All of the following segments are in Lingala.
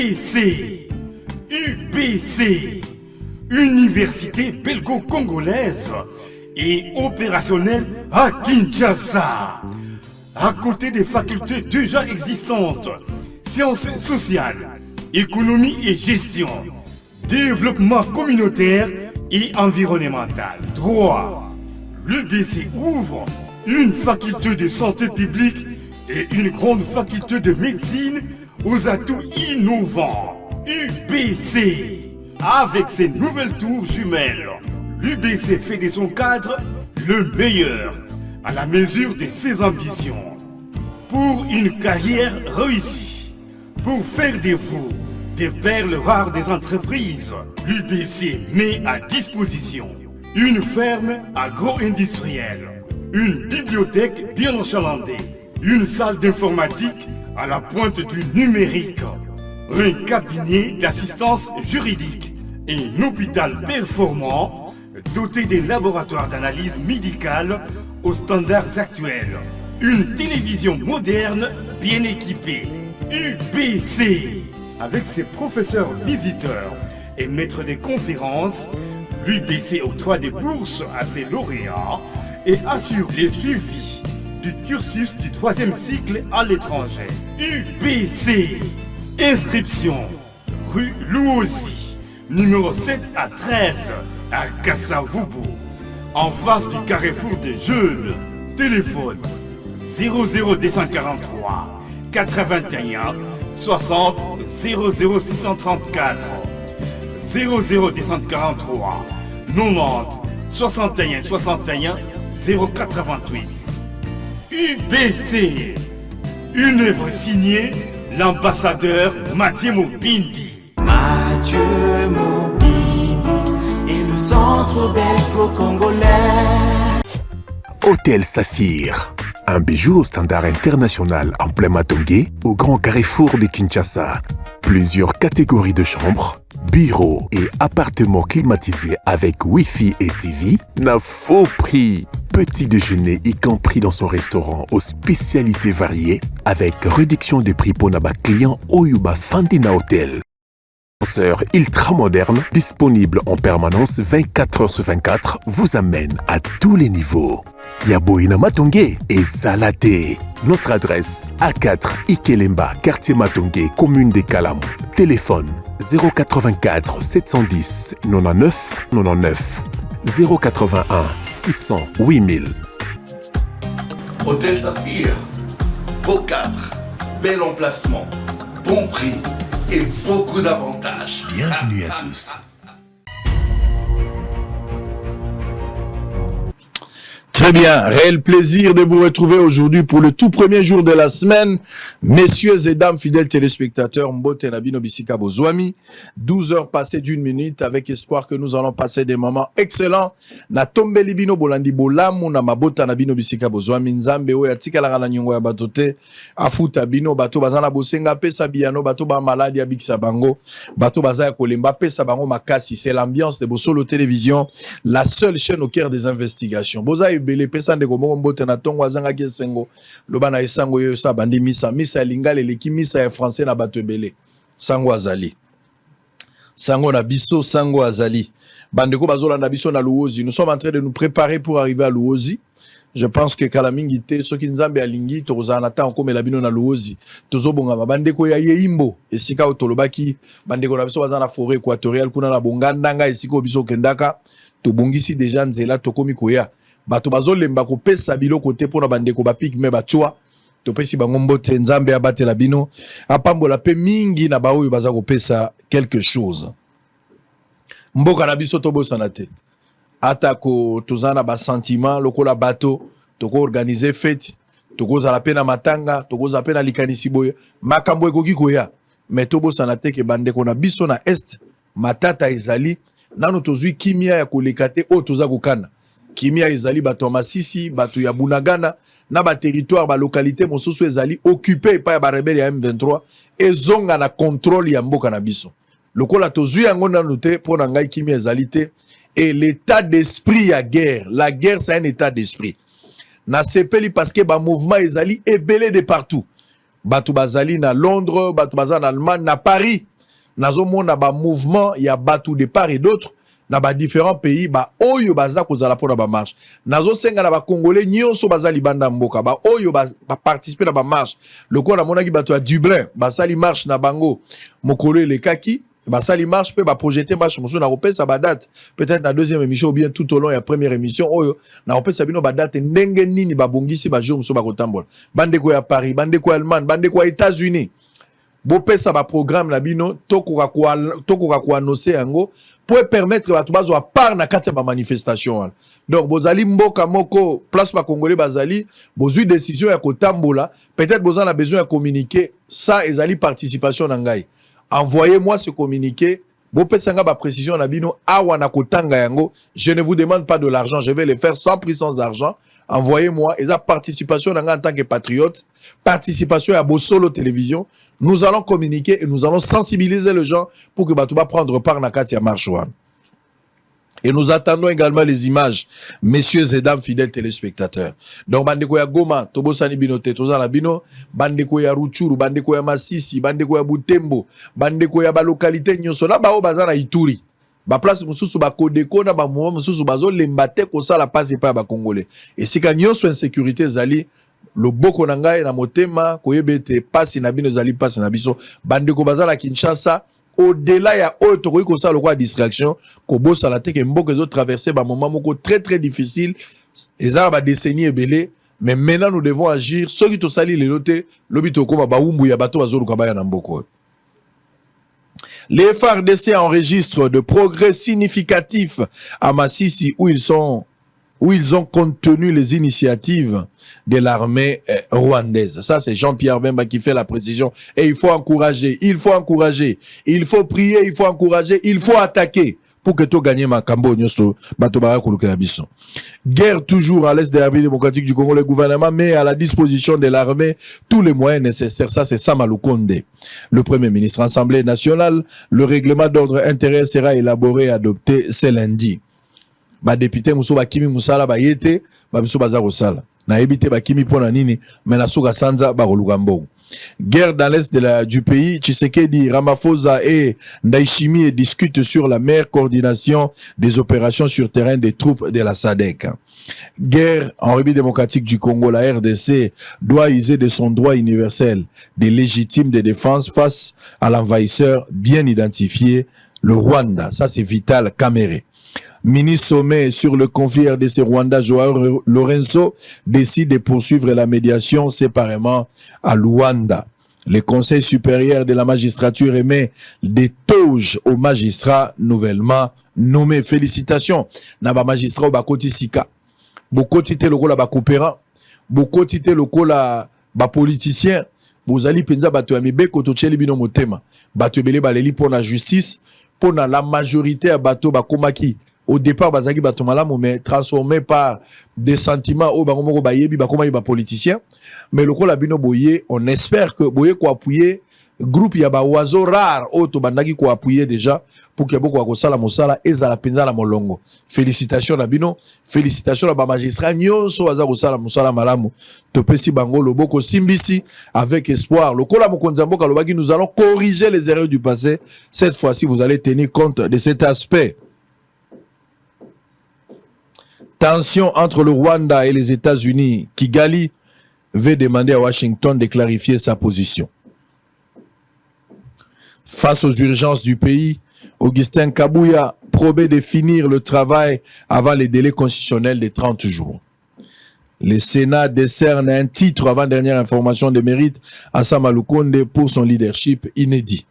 UBC. UBC. Université belgo-congolaise et opérationnelle à Kinshasa. À côté des facultés déjà existantes, sciences sociales, économie et gestion, développement communautaire et environnemental, droit, l'UBC ouvre une faculté de santé publique et une grande faculté de médecine aux atouts innovants. UBC. Avec ses nouvelles tours jumelles, l'UBC fait de son cadre le meilleur à la mesure de ses ambitions. Pour une carrière réussie, pour faire de vous des perles rares des entreprises, l'UBC met à disposition une ferme agro-industrielle, une bibliothèque bien enchalandée, une salle d'informatique à la pointe du numérique, un cabinet d'assistance juridique et un hôpital performant doté des laboratoires d'analyse médicale aux standards actuels. Une télévision moderne bien équipée. UBC. Avec ses professeurs visiteurs et maîtres des conférences, l'UBC octroie des bourses à ses lauréats et assure les suivis du cursus du 3e cycle à l'étranger. UBC. Inscription rue Louosi, numéro 7 à 13 à Kassavubu, en face du carrefour des jeunes. Téléphone 00243 81 60 00634 00243 90 61 61 088. UBC. Une œuvre signée l'ambassadeur Mathieu Mobindi. Mathieu Mobindi et le centre belgo-congolais. Hôtel Saphir, un bijou au standard international en plein Matongé, au grand carrefour de Kinshasa. Plusieurs catégories de chambres, bureaux et appartements climatisés avec Wi-Fi et TV, n'a faux prix. Petit déjeuner y compris dans son restaurant aux spécialités variées avec réduction des prix pour naba clients Oyuba Fandina Hotel. Ascenseur ultra moderne, disponible en permanence 24 heures sur 24, vous amène à tous les niveaux. Yaboina Matongé et Salaté. Notre adresse A4 Ikelemba, quartier Matongé, commune des Kalam. Téléphone 084 710 99 99. 081 600 8000. Hôtel Saphir, beau cadre, bel emplacement, bon prix et beaucoup d'avantages. Bienvenue à tous. Très bien, réel plaisir de vous retrouver aujourd'hui pour le tout premier jour de la semaine. Messieurs et dames, fidèles téléspectateurs, Mbote Nabino Bisika Bozwami, 12 heures passées d'1 minute avec espoir que nous allons passer des moments excellents. Na tombe libino bolandi bolamu na mabota Nabino Bisika Bozwami nzambe oya tika la nyongo ya batote afuta bino bato bazana bosenga pesa biano bato ba maladi abikisa bango bato bazaya kolemba pesa bango makasi. C'est l'ambiance de Bosolo Télévision, la seule chaîne au cœur des investigations. Les personnes de Mbote na tongo azanga kesengo loba na esango yo sa bandi misa lingale leki misa ya français na bato ebele sango azali sango na biso sango azali bandeko bazola na biso na Luozi. Nous sommes en train de nous préparer pour arriver à Luozi. Je pense que kalamingi te soki nzambe alingi tokozana ta okomela bino na Luozi tozobonga bandeko ya Yeimbo esika otolobaki bandeko na biso bazana forêt équatoriale kuna na bongandanga esika biso kendaka tobongisi déjà nzela tokomi koya bato bazolemba kopesa biloko te pona bandeko bapigme batwa topesi bango mbote nzambe abatela bino apambola pe mingi na baoyo baza kopesa quelque chose. Mboka na biso tobosana te atako tozana ba sentiment lokola bato toko organiser fête toko zala pe na matanga toko zala pe na likanisi boya makambo ekoki koya mais tobosana te ke bandeko na biso na est matata ezali nano tozwi kimia ya kolekate o toza kokana kimia ezali bato ya Masisi bato ya Bunagana na ba territoire ba localité mosusu ezali occupé pa ya ba rebelle ya M23 ezonga na contrôle ya mboka na biso lokola tozwi yango nano te pona ngai kimia ezali te. Et l'état d'esprit à guerre, la guerre c'est un état d'esprit na sepeli parce que ba mouvement ezali ebele de partout bato bazali na Londres, bato bazali na Allemagne, na Paris. Nazo mona ba mouvement, il y a bato de part et d'autre. Na ba différents pays ba oyo baza kozala pona ba marche nazo senga na ba congolais nyonso baza libanda mboka ba oyo ba participer na ba marche loko na monaki bato à Dublin ba sali marche na bango mokolo le kaki ba sali marche pe ba projeter marche mosu na repesa ba date peut-être na deuxième émission ou bien tout au long ya première émission oyo na repesa bino ba date ndenge nini ba bongisi ba jour mosu ba kotambola bande ko ya Paris bande ko Allemagne bande ko États-Unis bo pesa ba programme na bino tokoka ko annoncer yango pour permettre à tout à part na kati ba manifestation. Donc bozali mboka moko place ba congolais bazali bozui décision ya kotambola peut-être bozan a besoin de communiquer ça ezali participation na ngai. Envoyez-moi ce communiqué. Bo pesanga ba précision na bino awa na kotanga yango. Je ne vous demande pas de l'argent, je vais le faire sans prix sans argent. Envoyez-moi et la participation en tant que patriote, participation à Bossolo Télévision. Nous allons communiquer et nous allons sensibiliser les gens pour que Batouba prendre part à Katia Marchouane. Et nous attendons également les images, messieurs et dames fidèles téléspectateurs. Donc, bandeko ya Goma, Tobosani Binote, Tozana Bino, bandeko ya Ruchuru, bandeko ya Masisi, bandeko ya Butembo, bandeko ya ba localité nyonso na ba o bazana Ituri. Ba place mususu ba kodeko na ba mouvement mususu bazo lembate ko sala passe pa ba congolais. Et si ka nyonso insécurité zali le boko na ngai na motema koyebete passe na bino zali passe na biso bandeko bazala Kinshasa. Au-delà, il y a autre chose que le distraction, que bossa la tête et mboka zo traverser ba moment moko très très difficile, et ça va décennies et belé, mais maintenant nous devons agir. Ceux qui te sali les lotés, l'obito ko ba umbu ya bato bazolu kabaya na mboko. Les FARDC enregistrent de progrès significatifs à Massissi où ils ont contenu les initiatives de l'armée rwandaise. Ça, c'est Jean-Pierre Bemba qui fait la précision. Et il faut encourager, il faut prier, il faut encourager, il faut attaquer pour que tu gagnes ma cambo. Guerre toujours à l'est de la République démocratique du Congo, le gouvernement met à la disposition de l'armée tous les moyens nécessaires. Ça, c'est Sama Lukonde, le Premier ministre. Assemblée nationale, le règlement d'ordre intérieur sera élaboré et adopté ce lundi. Ba député muso ba kimi musala ba yete ba biso baza kosala na ebité ba kimi pona nini mais na suka sanza ba kolukambo. Guerre dans l'est du pays, Tshisekedi, Ramaphosa et Ndayishimiye discutent sur la meilleure coordination des opérations sur terrain des troupes de la SADC. Guerre en République démocratique du Congo, la RDC doit user de son droit universel des légitimes de défense face à l'envahisseur bien identifié, le Rwanda. Ça c'est Vital Kamerhe. Ministre sommet sur le conflit RDC-Rwanda, Joao Lorenzo décide de poursuivre la médiation séparément à Luanda. Le Conseil supérieur de la magistrature émet des toges aux magistrats nouvellement nommés. Félicitations. Naba magistrat au Bakoti Sika. Bokoti te loko la bakopéran. Bokoti te loko la bapoliticien. Bozali penza bato ya mibeko to tcheli bino motema. Bato ebele baleli pour la justice. Pour la majorité à bato bakomaki. Au départ, bazaki batomalamu mais transformé par des sentiments au bango bayebi bakoma ba politicien. Mais le la bino boye, on espère que boye ko appuyer groupe ya ba oiseau rare auto bandaki ko appuyer déjà pour que beaucoup ko sala mosala ezala penza la molongo. Félicitations la bino, félicitations la ba magistrat nyonso aza ko sala mosala malamu. Topesi bango loboko simbisi avec espoir. Le kola mokonza mboka lobaki nous allons corriger les erreurs du passé. Cette fois-ci, vous allez tenir compte de cet aspect. Tension entre le Rwanda et les États-Unis. Kigali veut demander à Washington de clarifier sa position. Face aux urgences du pays, Augustin Kabouya promet de finir le travail avant les délais constitutionnels de 30 jours. Le Sénat décerne un titre avant dernière information de mérite à Sama Lukonde pour son leadership inédit.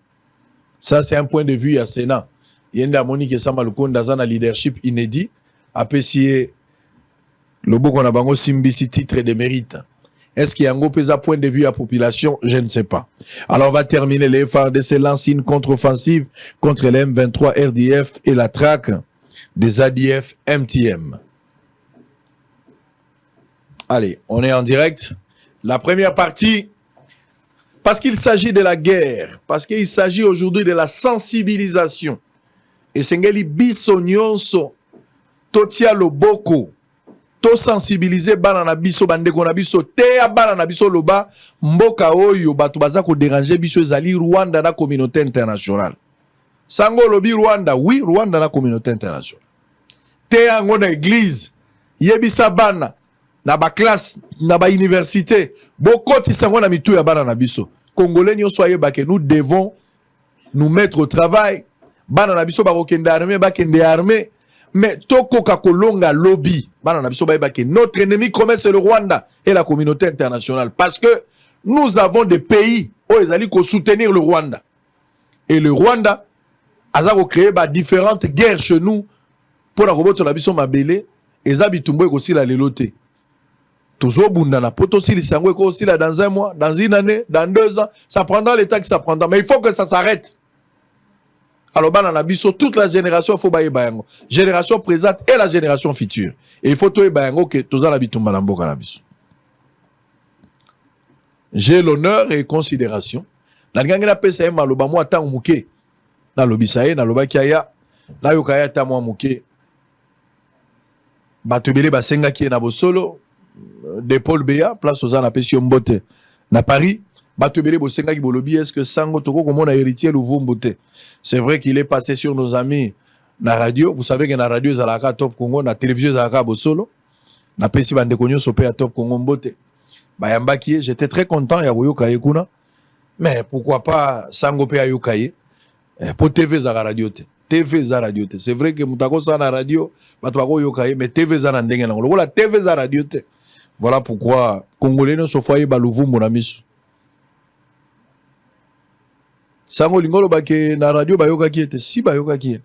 Ça, c'est un point de vue à Sénat. Il y a une harmonie que Sama Lukonde a un leadership inédit. Apprécié le beau qu'on a bango simbisi titre de mérite. Est-ce qu'il y a un gros point de vue à la population? Je ne sais pas. Alors on va terminer. Les FARDC lancent une contre-offensive contre les M23 RDF et la traque des ADF MTM. Allez, on est en direct. La première partie, parce qu'il s'agit de la guerre, parce qu'il s'agit aujourd'hui de la sensibilisation. Et Sengeli Bissonyonso, Totia Loboko, to sensibiliser bana na biso bandeko na biso te ya bana na biso loba mboka oyo bato baza ko déranger biso ezali Rwanda na communauté internationale. Sango lobi Rwanda, oui, Rwanda na communauté internationale. Te yango na église, yebisa bana na ba classe, na ba université, bokoti sango na mitu ya bana na biso. Congolais nyonso ayebake nous devons nous mettre au travail. Bana na biso bakokende armée, bakende armée. Mais toko kakolonga lobby, notre ennemi commun c'est le Rwanda et la communauté internationale. Parce que nous avons des pays où ils allaient soutenir le Rwanda. Et le Rwanda a créé différentes guerres chez nous pour la robote la biso mabele et zabitumbo aussi la lelote. Toujours bundana, potosi lisango aussi là dans un mois, dans une année, dans 2 ans, ça prendra le temps que ça prendra. Mais il faut que ça s'arrête. Alors, toute la génération, il faut bailler bayango. Génération présente et la génération future. Et il faut tout bayango que tous les habitants malambo cannabis. J'ai l'honneur et considération. La gang la PCM maloba moi tant mouké. Na lobisaye na loba kiaya. Na yokaya ta moi mouké. Batubele basenga ki na bosolo de Paul Béa place aux na pesi mbote na Paris. Batubele bosenga ki bolobi est-ce que sango toko comme on a héritier Luvumbote. C'est vrai qu'il est passé sur nos amis na radio. Vous savez que na radio zalaka Top Congo, na télévision zalaka bosolo. Na pesi bande konyo sopé à Top Congo mbote. Bayamba qui j'étais très content ya yoka kuna. Mais pourquoi pas sango pe yoka pour TV za radio te. TV za radio te. C'est vrai que mutako sa na radio bato bako yoka mais TV za na ndenge na ngolo. La TV za radio te. Voilà pourquoi Congolais no sofoye ba Luvumbo na miso. Sango lingolo bake na radio bayoka ki était si bayoka ki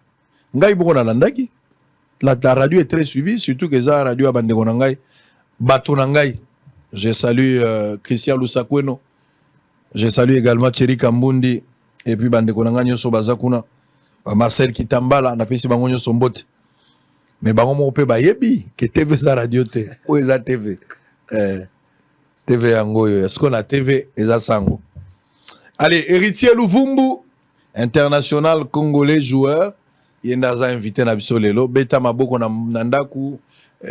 ngai boko na landaki la radio est très suivie surtout que za radio abande ko ngai bato na ngai je salue Christian Lusakweno, je salue également Thierry Kambundi et puis bande ko ngai nyoso bazakuna Marcel Kitambala na pesi bango nyoso mbote mais bango mo pe bayebi que TV za radio te o eza TV TV yango yo est-ce qu'on a TV eza sango. Allez, héritier Luvumbu, international congolais joueur. Il y a invité na biso lelo. Beta maboko na nandaku.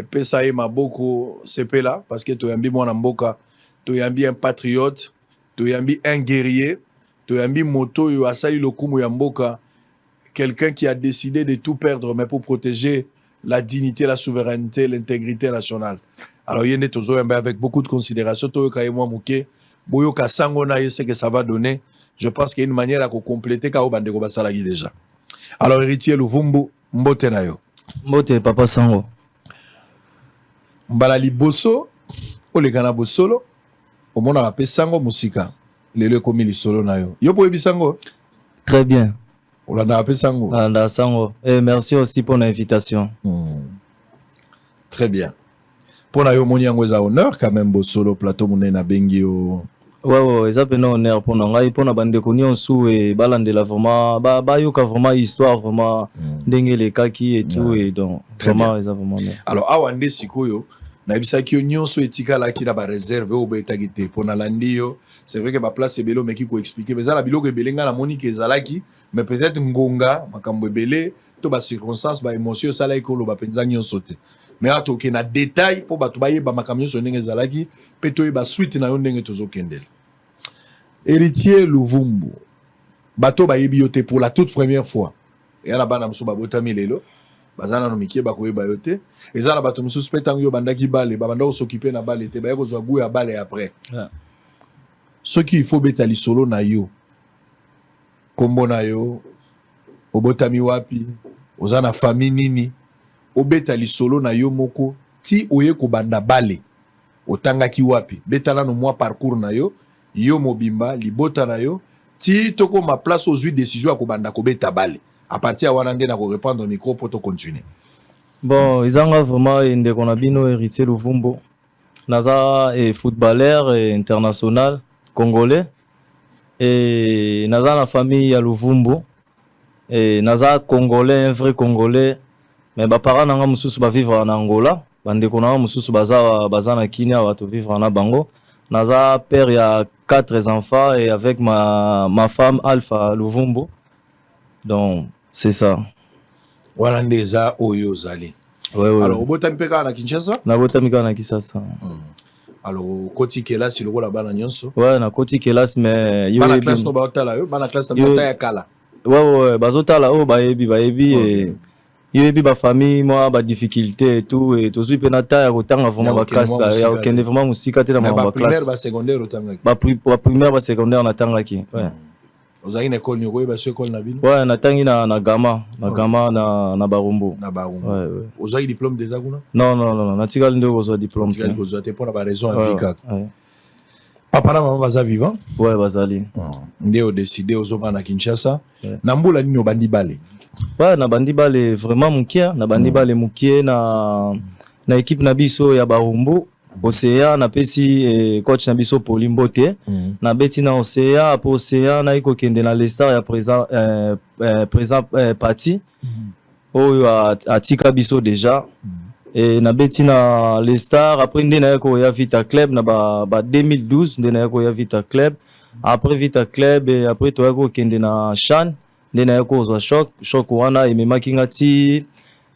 Pesa ye maboko sepe là. Parce que tu yambi mwana mboka. Tu yambi un patriote. Tu yambi un guerrier. Tu yambi moto yo asali lokumu ya mboka. Quelqu'un qui a décidé de tout perdre, mais pour protéger la dignité, la souveraineté, l'intégrité nationale. Alors, il y a toujours avec beaucoup de considération. Tu yambi moi mouké. Boyoka sangona c'est que ça va donner. Je pense qu'il y a une manière à compléter kao bandeko basalagi déjà. Alors héritier Luvumbu mbote na yo. Mbote papa sango. Mbala liboso olekana bosolo omona ba sango musika. Lelo komi li solo na yo. Yo boyebi sango? Très bien. Olanda ba sango. Olanda sango. Et merci aussi pour l'invitation. Très bien. Pour na yo moni yango za honneur quand même bosolo plateau monena bengi yo. Ouais, ça peut non honneur pour nous. Pour na bande ko nyonso et balandela vraiment ba yoka vraiment histoire vraiment ndenge les kaki et tout et donc vraiment ils ont vraiment. Alors awande sikoyo na bisa ki nyonso etikala ki na ba réserve au betagite pour na landi yo. C'est vrai que ba place ebelo mais qui ko expliquer mais ça la biloko ebelenga na moni ke zalaki mais peut-être ngonga makambo ebele to ba circonstance ba émotion ça la ikolo ba penza nyonso te. Mais à tout na détail pour bato baye ba makamyo so ndenge zalaki peto ba suite na yo ndenge tozo kendel. Héritier Luvumbu bato bayebi yote pour la toute première fois. Et ala bana musu ba botami lelo bazana no mikie ba koyeba yote. Ezala bato musu spetango yo bandaki bale ba banda s'occuper na bale te ba yeko zo goût ya bale après. Ce qu'il faut betali solo na yo. Kombo na yo obotami wapi ozana famille nini obeta lisolo na yo moko ti oye ko banda bale otanga ki wapi betala no moi parcours na yo yo mobimba libota na yo ti toko ma place aux décisions à ko banda ko beta bale à partir à wana ngena ko répondre au micro pour to continuer. Bon izanga vraiment inde kona bino héritier Luvumbu naza et footballeur et international congolais et naza la famille ya Luvumbu et naza congolais un vrai congolais. Mais mes parents n'ont pas vivre en Angola. Bande kona mususu baza na Kenya wato vivre na Bango. Naza père il y a 4 enfants et avec ma femme Alpha Luvumbu. Donc c'est ça. Voilà ndeza oyo zali. Ouais. Alors, au Botami Peka na Kinshasa? Na Botami Peka na Kinshasa. Alors, Koti Kelas, il roule là-bas na Nyonso. Ouais, na Koti Kelas, mais yo na classe no ba otala yo, ba na classe na ya kala. Ouais, bazotala o bayebi et yo ebi ba famille moi ba difficulté et tout et tozui pe na ta ya kotanga vraiment ba classe ya okende vraiment musika te na ba classe. Primaire ba secondaire otanga. Ba primaire ba secondaire na tanga ki. Ouais. Ozali na école nyoko ba école na bino? Ouais, na tangi na Gama, na Barumbu. Na Barumbu. Ouais. Ozali diplôme déjà kuna? Non, na tikali ndio ozwa diplôme. Tikali kozwa te pour ba raison efficace. Ouais. Papa na maman baza vivant? Ouais, bazali. Ndio décidé ozova na Kinshasa. Na mbula nini obandi bale? Ouais, na bandi bale vraiment mukia, na bandi bale mukie na équipe na biso ya Barumbu. Océan na pesi coach na biso Polimbo te na beti na Océan après Océan na iko kende na Lestar ya présent parti oyo atika biso déjà et na beti na Lestar après nde na ko ya Vita Club na ba 2012 nde na ko ya Vita Club après Vita Club et après to ya ko kende na Chan nde na ko zo choc wana ememaki ngati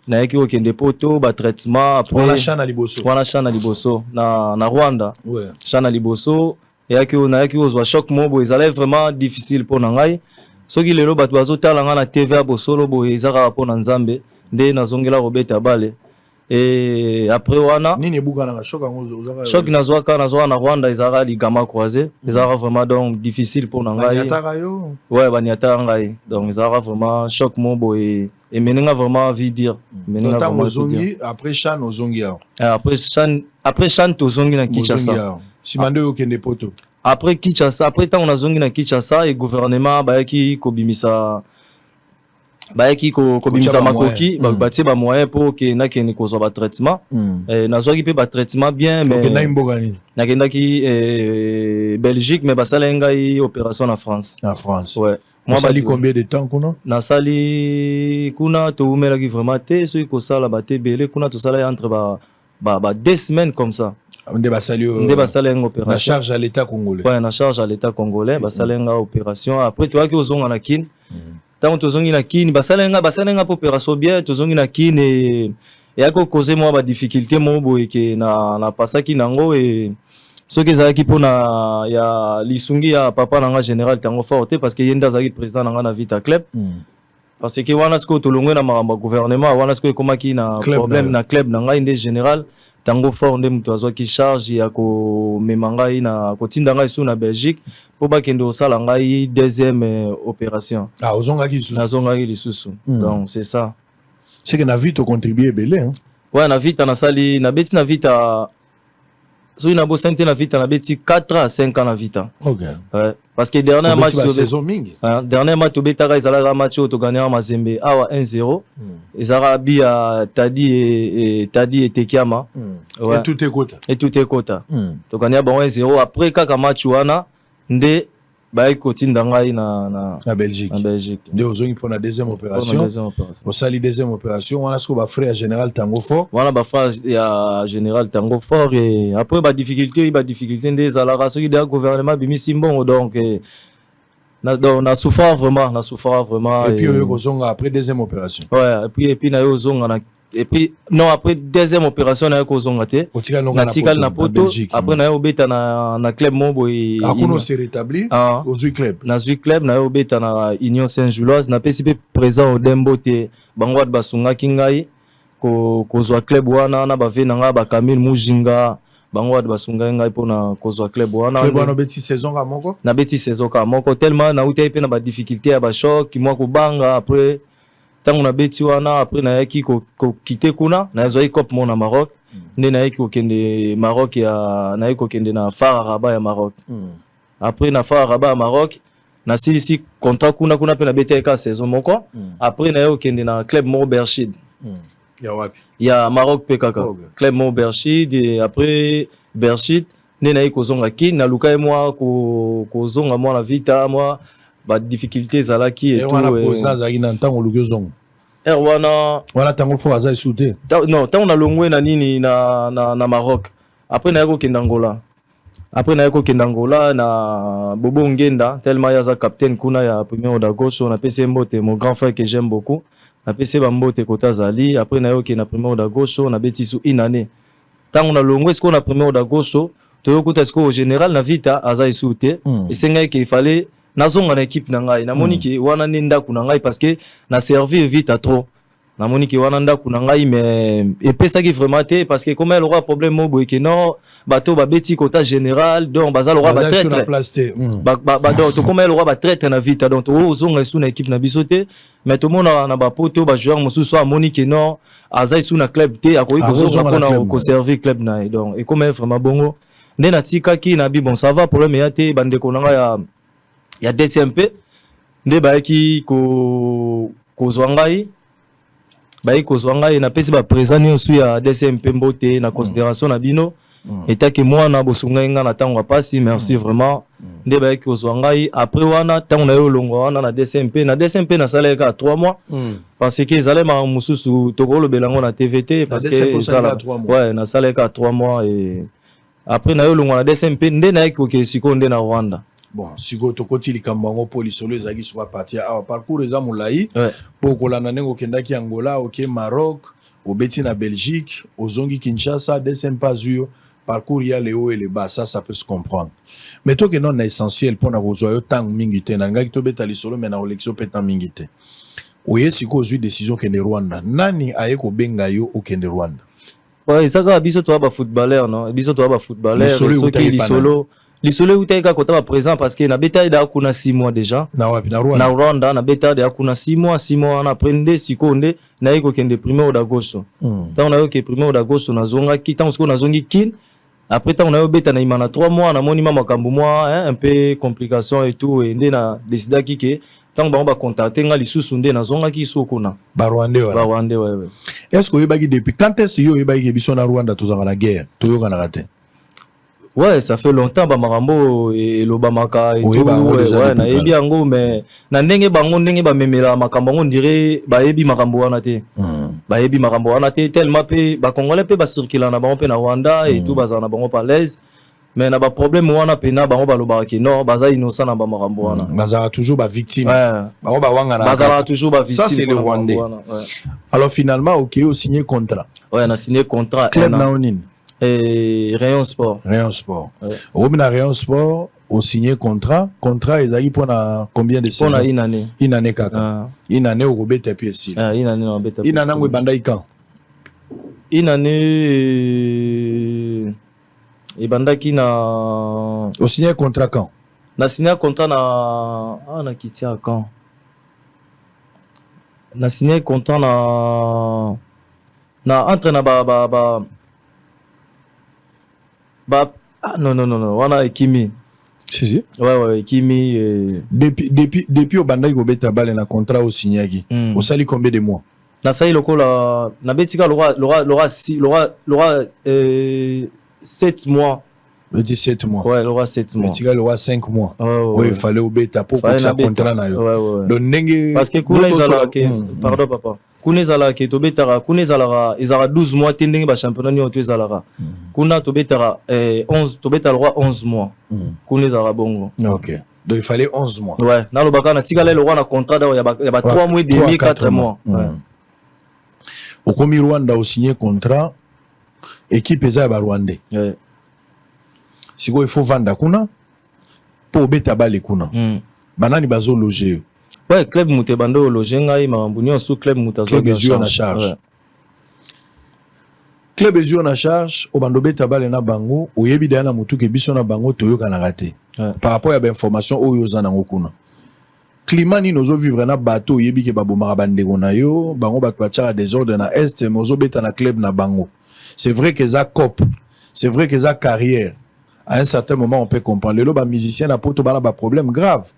na yaki okende poto ba traitement après wana chana liboso na Rwanda. Ouais, chana liboso yaki na yaki ozwa choc mobo ezala vraiment difficile pour ngai soki lelo bato bazotala nga na TV bosolo bo ezaka po na Nzambe nde nazongela robeta bale et après wana nini buka na choc ngo ozaka choc nazwa na Rwanda ezaka ligama croisé ezaka vraiment donc difficile pour ngai. Ouais, baniata ngai donc ezaka vraiment choc mobo et menenga vraiment vie dire menenga vraiment après Chan ozongi après Chan tozongi na Kinshasa simande okende poto après Kinshasa après tant on azongi na Kinshasa et gouvernement bayaki kobimisa makoki batie ba moyen pour que na kene kozwa ba traitement nazwaki pe ba traitement bien mais nakendaki Belgique mais basala ngai opération na France. Ouais. Moi, sali combien de temps kuna? Na sali kuna to umelaki vraiment te so ko sala ba te belé kuna to sala entre ba 2 semaines comme ça. Nde basali une opération. Na charge à l'état congolais. Ouais, na charge à l'état congolais, basala une opération. Après toi qui ozonga na kin. Tant tozongi na kin, basala une opération bien, tozongi na kin et yako causer moi ba difficulté mo boy ke na pasaki nango et ce que ezalaki mpona ya lisungi ya papa nanga général tango forte parce que ye nde azalaki président nanga na Vita Club parce que wana sikoyo tolongwe na makambo ya gouvernement wana sikoyo ekomaki na problème na club na ngai nde général tango fort nde moto azwaki charge ya komema ngai na kotinda ngai su na Belgique mpo bakende kosala ngai deuxième opération. Nazongaki lisusu donc c'est ça. C'est que na Vita contribué belé hein. Ouais, na Vita nasali na beti na Vita so ina bo sente na Vita na beti 4 à 5 ans na Vita. OK. Ouais, parce que dernier match saison mingi. Dernier match to betaka ezala match to gagner à Mazembe awa 1-0. Ezara bi à Tadi et Tekiama. Ouais. Et tout est quota. To gagner bon 1-0 après kaka match wana nde ba ikotinda ngai na Belgique. Na Belgique. Nde ozongi pour la deuxième opération. Au sali deuxième opération, on a ce que ba frère général Tango Fort. Voilà ba frère ya général Tango Fort et après ba difficulté nde zalaka soki de gouvernement bimisi mbongo donc na souffert vraiment et puis ozonga après deuxième opération. Ouais, et puis na ozonga na et puis non après deuxième opération na ko zonga te na tikal na poto après na obeta na club mobo et akuno se rétabli au Zui Club na obeta na Union Saint-Gilloise na pesi pe présent au Dembote bangwa basunga kingai ko zo club wana na ba vena nga ba Camille Mujinga bangwa basunga ngai pona ko zo club wana beti saison ka moko na beti saison ka moko tellement na utai pe na ba difficulté ya ba choc moi ko banga après tant on a beti wana après na yaki ko quitter kuna na zoi cop mon na Maroc nde na yaki ko kende Maroc ya na yaki ko kende na FAR Rabat ya Maroc après na FAR Rabat ya Maroc na si contrat kuna pe na beti ka saison moko après na yaki kende na club Mo Berchid ya wapi ya Maroc PKK club Mo Berchid et après Berchid nde na yaki ko zonga kin na lukai moi ko zonga moi na Vita moi ba difficulté zalaki et tout wana posa zaki na ntango luki zongo wana tango fo aza souté non tango na longwe na nini na Maroc après na yako kenda Angola après na yeko kendangola na Bobo Ngenda tellement yaza capitaine kuna ya premier Odagoso na PC Mbote mon grand frère que j'aime beaucoup na PC Mbote kota zali après na yoke na premier Odagoso na betisu inane tango na longo est-ce qu'on a premier Odagoso to kuta est-ce au général na vita aza isute et c'est ngai qu'il fallait nazonga na équipe na ngai na moniki wana nenda kuna ngai parce que na servir vite à trop na moniki wana nda kuna ngai mais epesa ki vraiment te parce que comme elle aura problème mobo que non bato ba beti kota général donc bazal aura ba traître ba donc to comme elle aura ba traître na vite donc to zonga sous na équipe na bisote mais tout monde na ba poto ba joueur mosusu a moniki non aza sous na club te akoyi ko zonga na ko servir club na donc et comme vraiment bongo ndena tika ki na bi bon ça va problème ya te bande ko nga ya DCMP nde baiki ko zwangai baiki zwangai na pesi ba présent nyonso ya DCMP Mbote na considération na bino eta ke moi na bosunga nga na tango pasi merci vraiment nde baiki zwangai après wana tango na yo longo wana na DCMP na saleka 3 mois parce que ezale ma mususu tokolo belango na TVT parce que ezala ouais na saleka 3 mois et après na yo longo na DCMP nde na yaki ke siko nde na Rwanda. Bon, si go tokoti likambango polisolo ezaki soit partir à parcours eza mulai pour kolanda nengo kendaki Angola, OK Maroc, au beti na Belgique, au zongi Kinshasa, descend pas sur parcours il y a les hauts et les bas, ça peut se comprendre. Mais toi que non essentiel pour na rozoyo tang mingite na ngaki to beta lisolo mais na élection petan mingite. Oye siko zui décision kende Rwanda. Nani ayeko benga yo au kende Rwanda? Ouais, ça ka biso to ba footballeur non, biso to ba footballeur, Lisolo uteka kota ba présent parce que na beta da kuna 6 mois déjà. Na wapi na Rwanda. Na Rwanda na beta da kuna 6 mois na prendre sikonde na yiko kende premier d'Agosto. Tant na yo ke premier d'Agosto na zonga ki tant na zongi kin. Après tant na yo beta na imana 3 mois na moni mama kambu moi un peu complication et tout et ndé na décida ki ke tant ba contacter nga lisusu ndé na zonga ki sokona. Ba Rwandais ouais. Est-ce que yo bagi depuis quand est-ce yo bagi biso na Rwanda to za la guerre to yo kana raté? Ouais, ça fait longtemps ba marambo et lobamaka et tout ouais na yebi yango mais na ndenge bango ndenge ba memela makambo ngo dirait ba yebi makambo wana te ba yebi makambo wana te tellement pe ba congolais pe ba circuler na bango pe na Rwanda et tout bazana bango pas l'aise mais na ba problème wana pe na bango ba lobaka ke non baza innocent na ba makambo wana bazara toujours ba victime bango ba wanga na bazara toujours ba victime ça c'est le Rwandais alors finalement OK au signé contrat ouais na signé contrat club na onine et Rayon Sport. Au na Rayon Sport, au signé contrat ezali pour combien de saisons? Pour une année. Une année kaka. Une année au Robert Piesi. Une année au Robert Piesi. Une année au Bandai quand? Une année et Bandaki na au signé contrat quand? Na signé contrat na na kitia quand? Na signé contrat na entre na ba non wana Ekimi si ouais Ekimi depuis au bandai go beta balle na contrat au signaki au sali combien de mois na sai lokola na betika lora 7 mois le 17 mois ouais lora 7 mois betika lora 5 mois ouais il fallait au beta pour que ça contrat na yo donc ndenge parce que kuna izala ke pardon papa kuna ezala ke tobetaka kuna ezalaka 12 mois te ndenge ba championnat ni oto ezalaka kuna tobetaka 11 tobeta le roi 11 mois kuna ezalaka bongo OK donc il fallait 11 mois ouais na lobaka na tikala le roi na contrat da ya ba 3 mois et demi 4 mois au komi Rwanda au signé contrat équipe eza ba Rwandais siko il faut vendre kuna pour beta bale kuna banani bazo loger ouais club mutebando lojenga i mambunyo sous club mutazo club en charge club en charge au bando beta bale na bango oyebi dana mutu ke biso na bango toyoka na raté par rapport à information oyo zana ngokuna climat ni nozo vivre na bateau oyebi ke baboma bandeko na yo bango ba twachara désordre na est mozo beta na club na bango c'est vrai que ça cop c'est vrai que ça carrière à un certain moment on peut comprendre le ba musicien na poto bana ba problème grave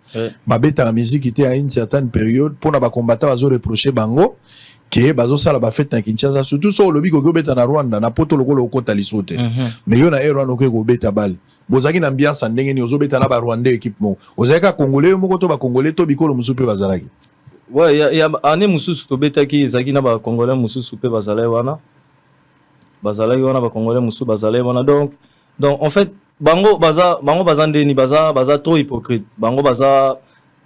ba beta la musique était à une certaine période pour na ba combattant bazo reprocher bango que bazo sala ba fête na Kinshasa surtout so lobi ko beta na Rwanda na poto lokolo okota lisote mais yo na Rwanda ko beta bal bozaki na ambiance ndenge ni ozo beta na ba Rwandais équipe mo ozaka congolais moko to ba congolais to bikolo musupe bazalaki ouais ya ane mususu to beta ki zaki na ba congolais mususu pe bazalai wana ba congolais mususu bazalai wana donc en fait bango baza ndeni baza trop hypocrite bango baza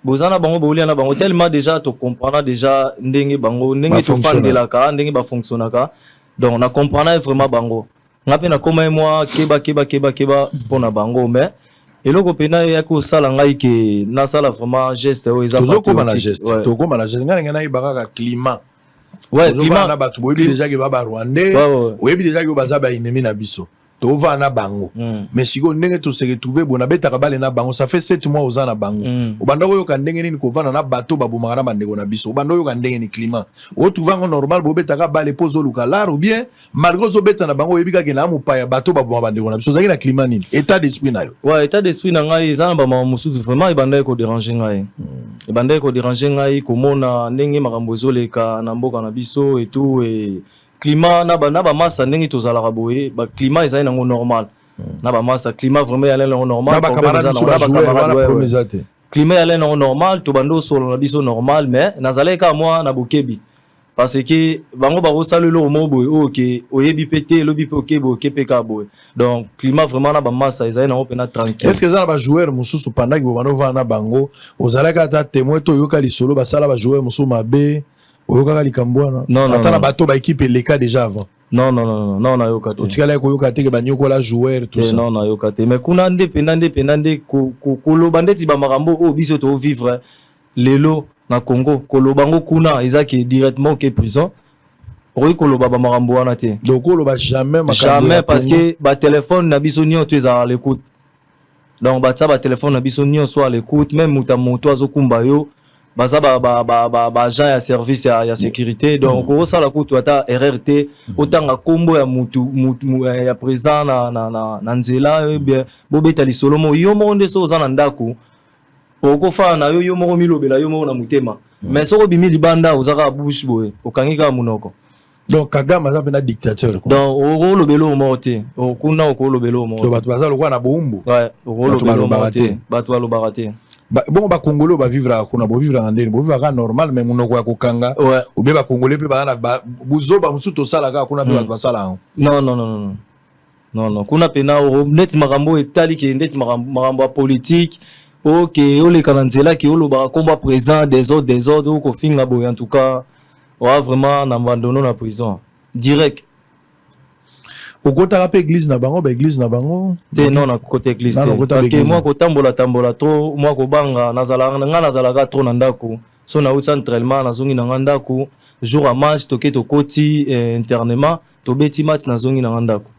bozana bango boliana bango tellement déjà to comprendre déjà ndenge bango ndenge to fandelaka ndenge ba fonctionnaka donc na comprendre vraiment bango ngape na koma moi keba pona bango mais eloko pena ya ko sala ngai ke na sala vraiment geste o eza pas to na geste to koma na geste ngana ngana ibaka climat ouais climat na batu boyebi déjà ke baba rwandais oyebi déjà ke baza ba ennemi na biso to va na bango mais siko ndenge to se retrouver bona betaka bale na bango ça fait 7 mois aux na bango obanda oyo ka ndenge nini ko vana na bato babomaka na bandeko na biso obanda oyo ka ndenge ni climat o tu vango normal bo betaka bale pozo luka ou bien malgré zo beta na bango yebika ke na mupaya bato babomaka bandeko na biso zaki na climat nini état d'esprit na yo ouais état d'esprit na ngai eza ba musuzu vraiment ibanda ko déranger ngai ibanda ko déranger ngai komona ndenge makambo ezoleka na mboka na biso et tout et climat na ba massa ndenge tozalaka boye ba climat ezali nango normal na ba massa climat vraiment yale nango normal ba camarade climat yale nango normal to bando solo na biso normal mais nazaleka moi na bokebi parce que bango ba rosalo lo mo boye OK oyebi pété lobi pe OK boye kepeka boye donc climat vraiment na ba massa ezali nango pena tranquille est-ce que ça ba joueur mususu pendant que bano va na bango ozalaka ta témoin to yoka li solo ba sala ba joueur mususu mabe oyoka likambwana atana bato ba équipe les cas déjà avant non na yoka te otikala ko yoka te ke banyoko la joueur tout ça non na yoka te mais kuna ndependande ko loba ndeti ba makambo o biso to vivre lelo na Congo ko lobango kuna ezaki directement ke prison oyi ko loba ba makambo wana te donc ko loba jamais parce que ba téléphone na biso nyo tu à l'écoute donc ba ta ba téléphone na biso nyo soit à l'écoute même moto azokumba yo baza ba agent ya service ya sécurité donc ko sala ko to ata RRT otanga kombo ya mutu ya président na nzela bien bobeta lisolo mo yo mo nde so za na ndako oko fa na yo mo milobela yo mo na mutema mais soko bimi libanda ozaka bouche boye okangika munoko donc Kagame aza pena dictateur quoi donc oko lobelo mo te okuna oko lobelo mo to bato baza lokwa na bombo ouais oko lobelo mo te bato balobaka te bon ba congolais ba vivre kuna bo vivre ngandeni bo vivre normal mais munoko ya kokanga ou bien ba congolais pe ba na buzoba musuto sala ka kuna pe ba sala non kuna pena net makambo etali ke net makambo politique OK ole kananzela ki oloba combat présent des autres ko finga boy en tout cas ouais vraiment na abandono na prison direct okota pe église na bango ba église na bango te non na côté église parce que moi ko tambola trop moi ko banga nazala trop na ndako so na ut centralement na zongi na ndako jour à match to koti internement to beti match na zongi na ndako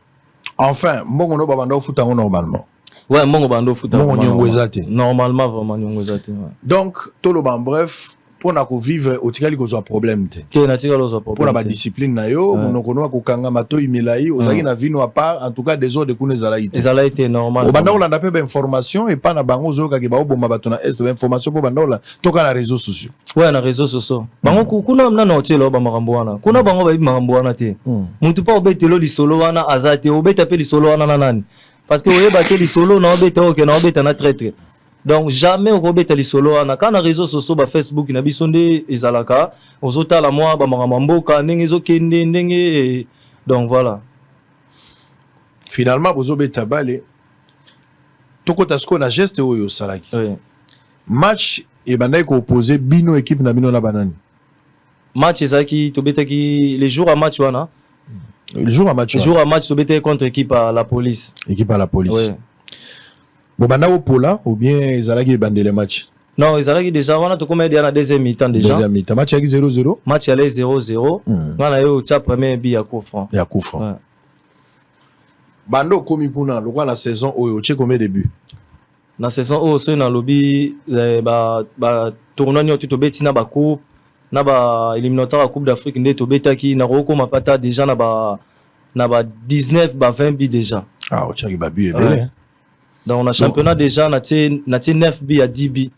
enfin mbongo no babanda futa ngo normalement ouais mbongo bando futa normalement vraiment nyongo ezate donc tolo ban bref pona ko vivre otikali ko zo problème te na tika lo zo problème pona ba discipline na yo monoko no ko kanga mato imelayi ozaki na vino à part en tout cas des autres kuna ezala été normal obanda olanda pe ba information et pas na bango zo ka ke ba oboma bato na est ba information po banda ola toka na réseaux sociaux ouais na réseaux sociaux bango kuna mna na hotelo ba makambo wana kuna bango ba ibi makambo wana te mutu pa obetelo lisolo wana azate obeta pe lisolo wana na nani parce que oyeba ke lisolo na obeta OK na obeta na traître donc jamais on robeta lisolo na kana réseaux sociaux ba Facebook na bisonde ezalaka ozota la moi ba makamboka ndenge ezokende ndenge donc voilà finalement bozobeta bale tokota sko na geste oyo salaki match et bandai ko opposer bino équipe na bino na banani match ezaki tobetaki les jours à match wana le jour à match tobeta contre équipe à la police ouais. Bon banda au pola ou bien ezalaki bandele match non ezalaki déjà wana to combien na deuxième mi-temps déjà deuxième mi-temps match avec 0-0 match allait 0-0 ngana yo tsa premier bi ya coup franc ouais. Bando komi puna lokwa na saison oyo che combien de buts na saison oyo so na lobby ba tournoi nyoto to beti na ba coupe na ba éliminatoire coupe d'Afrique nde to betaki na roko mapata déjà na ba 19 ba 20 buts déjà ah o chaki ba but ebele donc on a championnat déjà na 9 bi à 10 bi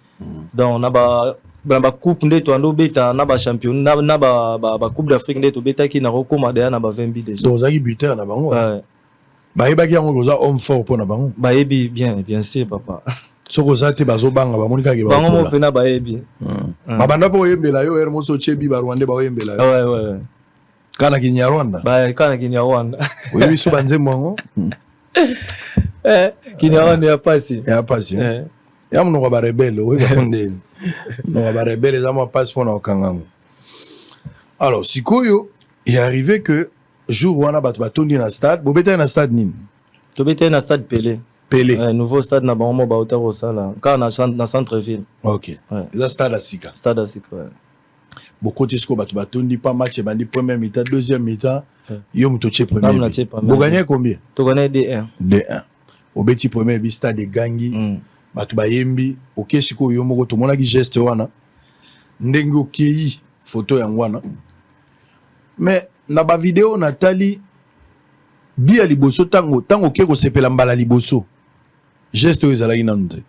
donc na ba coupe nde to ando beta na ba championnat na ba coupe d'Afrique nde to betaki na roko ma na ba 20 bi déjà donc zaki buteur na bango ba yeba ki yango goza homme fort pour na bango ba yebi bien sûr papa soko zate bazo banga ba monika ki ba bango mo pena ba yebi ba banda po yembela yo er moso chebi ba Rwanda ba yembela yo ouais kana Kinyarwanda ba kana Kinyarwanda oyebi so banze mwango Kini wana ya pasi. Ya pasi. Ya mnoko ba rebelle, oui ba konde. No ba rebelle za mo passe pour na kangango. Alors, sikoyo, il est arrivé que jour wana bato batondi na stade, bobeta na stade nini? Tobeta na stade Pelé. Pelé. Nouveau stade na bango ba hauteur au sala. Ka na centre ville. OK. Ça stade à Sika. Stade à Sika. Beaucoup de bato batondi pas match bandi première mi-temps, deuxième mi-temps. Yo mutoche premier. Vous gagnez combien? Tu gagné D1. D1. Au beti premier bi stade de Gangi. Bato bayembi, OK siko yo moko to mona ki geste wana. Ndenge okei photo yango wana. Mais na ba vidéo Nathalie bi ya liboso tango ke ko sepela mbala liboso. Geste o ezalaki nanu te.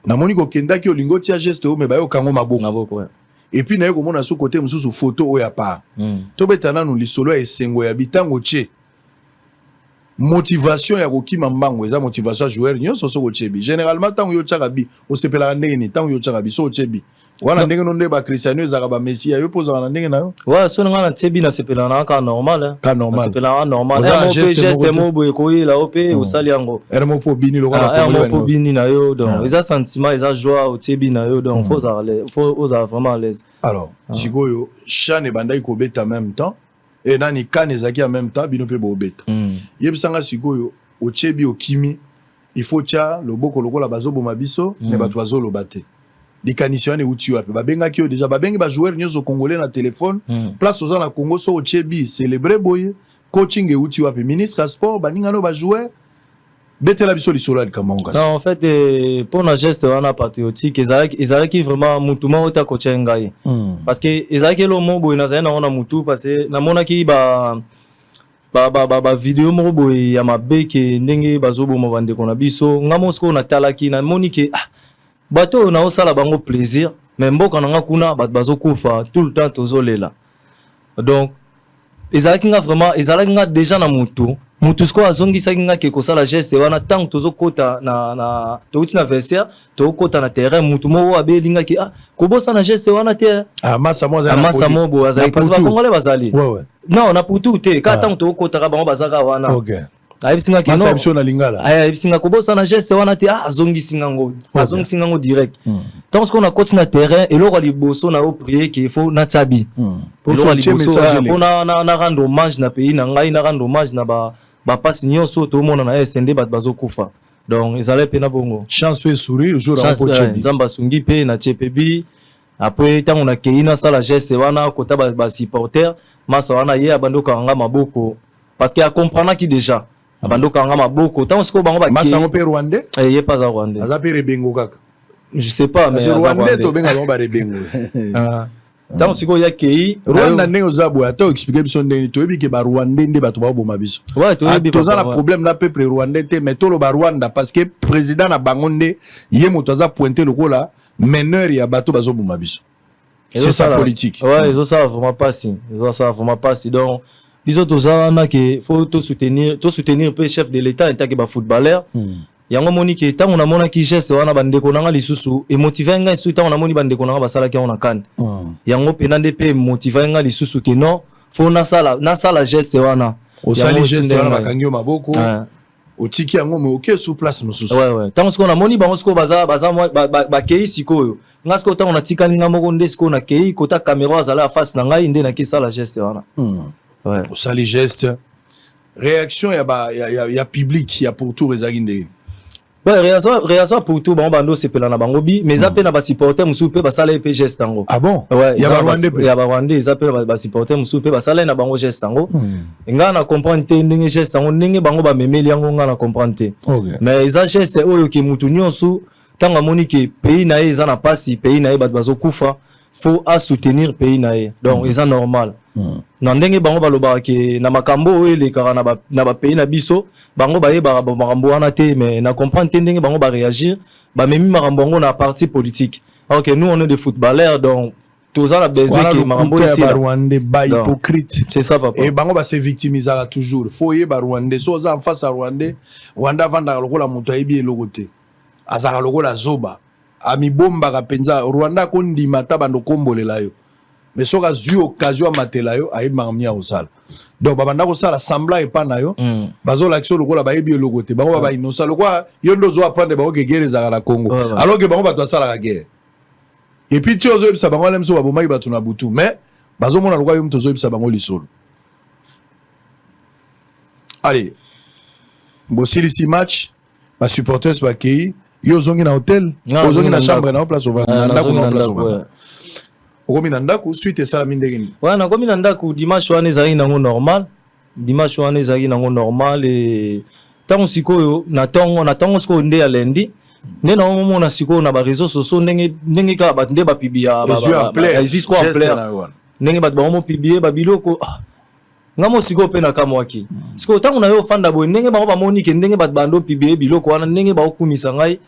Na moni ko kendaki olingo tia geste o me bayo kango maboko. Maboko ouais. Et puis naye komona so côté mususu photo o ya pa. To betana no lisolo ya esengo ya bitango che. Motivation ya kokima mbango eza motivation ya joueur nyonso so ko chebi. Généralement tango yo tshaka bi o sepela ndenge ni tango yo tshaka bi so chebi. Wana ndenge no nde ba Cristiano ezaka ba Messi yo poza na ndenge na yo. Ouais, so nga na tsebi na sepela na ka normal. Ka normal. Sepela normal. Mo pe geste mo boye ko la ope o sali yango. Mo po bini lo kana ko. Mo po bini na yo donc. Eza sentiment, eza joie o tsebi na yo donc faut oser vraiment à l'aise. Alors, sikoyo Chan bandai ko beta en même temps et nani Kan ezaki en même temps bino pe bo beta. Yebisanga sikoyo o tsebi o kimi il faut tia loboko lokola bazobo mabiso ne bato bazolo bate. Des canisiens et outils wapi babenga ki déjà babengi ba joueur nyoso congolais na téléphone place aux na Congo so Tchebi célébrer boye coaching et outils wapi ministre sport baninga no ba joueur betela biso lisolo ali kamonga. Non en fait pour na geste wana patriotique ezalaki vraiment mutu mo ota coacher ngai parce que ezalaki lo mo boye na za na ona mutu parce que na mona ki ba vidéo mo boye ya mabeke ndenge bazobo mo bande kona biso ngamo sko na talaki na moni ke bato na osala bango plaisir mais mboka nanga kuna bato bazokufa tout le temps tozolela donc ezalaki nga vraiment ezalaki nga déjà na mutu sko azongisaki nga ke kosala geste wana tant tozokota na touti na vestiaire tokota na terrain mutu mo abelinga ki kobosa na geste wana te massa mo bo azali parce que congolais bazali non na putu te ka tant tokota ka bango bazaka wana OK ayibisinga ke no na lingala ayibisinga kobosa na geste wana te azongisinga ngo direct tant qu'on a continué na terrain et loko liboso na o prier que il faut na tsabi pour loko liboso pour na rendre hommage na pays na ngai na rendre hommage na ba passe nyonso to mona na SND bat bazokufa donc ezale pe na bongo chance pe sourire jour à coach nzamba sungi pe na tchepebi après tant on a keina sala geste wana kota ba supporter masa wana ye abandoka nga maboko parce qu'il a comprendre qui déjà abandoka nga maboko tant ce ko bango ba masa ngo pe rwandais ye pas rwandais aza pe rebengo kaka je sais pas mais rwandais to benga bango ba rebengo tant ce ko ya kei Rwanda ndenge ozabo ata expliquer biso ndenge to yebi ke ba rwandais nde bato ba boma biso ouais to yebi to za na problème na peuple rwandais te mais to lo ba Rwanda parce que président na bangonde ye moto za pointer lokola meneur ya bato bazo boma biso c'est ça politique ouais ils ça vraiment pas si donc les autres ça que faut tout soutenir pe chef de l'état en tant que ba footballeur yango moni ke tant on a mona ki geste wana bandeko nanga lisusu et motiver nga lisusu tant on a moni bandeko nanga basala ki on a kan yango penande pe motiver nga lisusu ke non faut na sala geste wana o sali geste wana bakangi maboko otiki yango me OK sous place mususu ouais tant qu'on a moni bango sko baza ba kei sikoyo nga sko tant on a tikali nga moko nde sko na kei kota caméra azala face na ngai nde na ki sala geste wana ouais o sali geste réaction ya public ya pour tout rezaginde. Ouais, réaction pour tout bango bando sepela na bango bi mais zape na ba supporter musu pe basala pe geste ngo. Ah bon? Ouais, ya ba Rwandais zape ba supporter musu pe basala na bango geste ngo. Nga na comprendre te ndenge geste ngo ndenge bango ba memeli ngo nga na comprendre te. Mais za geste oyo ke mutu nyonso tanga moni ke pays na eza na pasi pays na bato bazokufa faut à soutenir pays na donc eza normal. Na ndenge bango baloba ke na makambo oyo lekaka na ba pays na biso bango baye ba makambo wana te mais na comprendre te ndenge bango ba réagir ba memi makambo ngo na parti politique. OK, nous on est des footballeurs donc tous à la besoin que makambo ici ba Rwandais ba hypocrite. C'est ça papa. Et bango ba se victimiser toujours. Faut y ba Rwandais so za en face à Rwandais Rwanda vanda lokola muto ayebi elokote. Azaka lokola zoba. Ami bomba ka penza Rwanda ko ndima ta bando kombolela yo. mais soki azwi occasion ya matela yo ayebimaka mia kosala donc babanda kosala semblant epa na yo bazolakisa lokola bayebi eloko te bango bainosa lokola yo nde ozoapprendre bango ke guerre ezalaka na Congo alors ke bango bato basalaka guerre et puis ti ozoyebisa bango ale moso babomaki bato na butu mais bazomona lokola yo moto ozoyebisa bango lisolo. Allez, bosilisi match basupporters bakei yo ozongi na hotel ozongi na chambre na place okomi na ndako suite esalami ndenge nini? nakomi na ndako dimanche wana ezalaki nango normal e ntango sikoyo na ntongo sikoyo nde ya lendi nde naomona sikoyo na bareseau sociaux ndenge kaka bato nde bapibia jusqu'o en plaire ndenge bato bamopibie babiloko ngamo sikoyo mpe nakamwaki sikoyo ntango na yo ofanda boye ndenge bango bamoni ke ndenge bato bando pibie biloko wana ndenge baokumisa ngai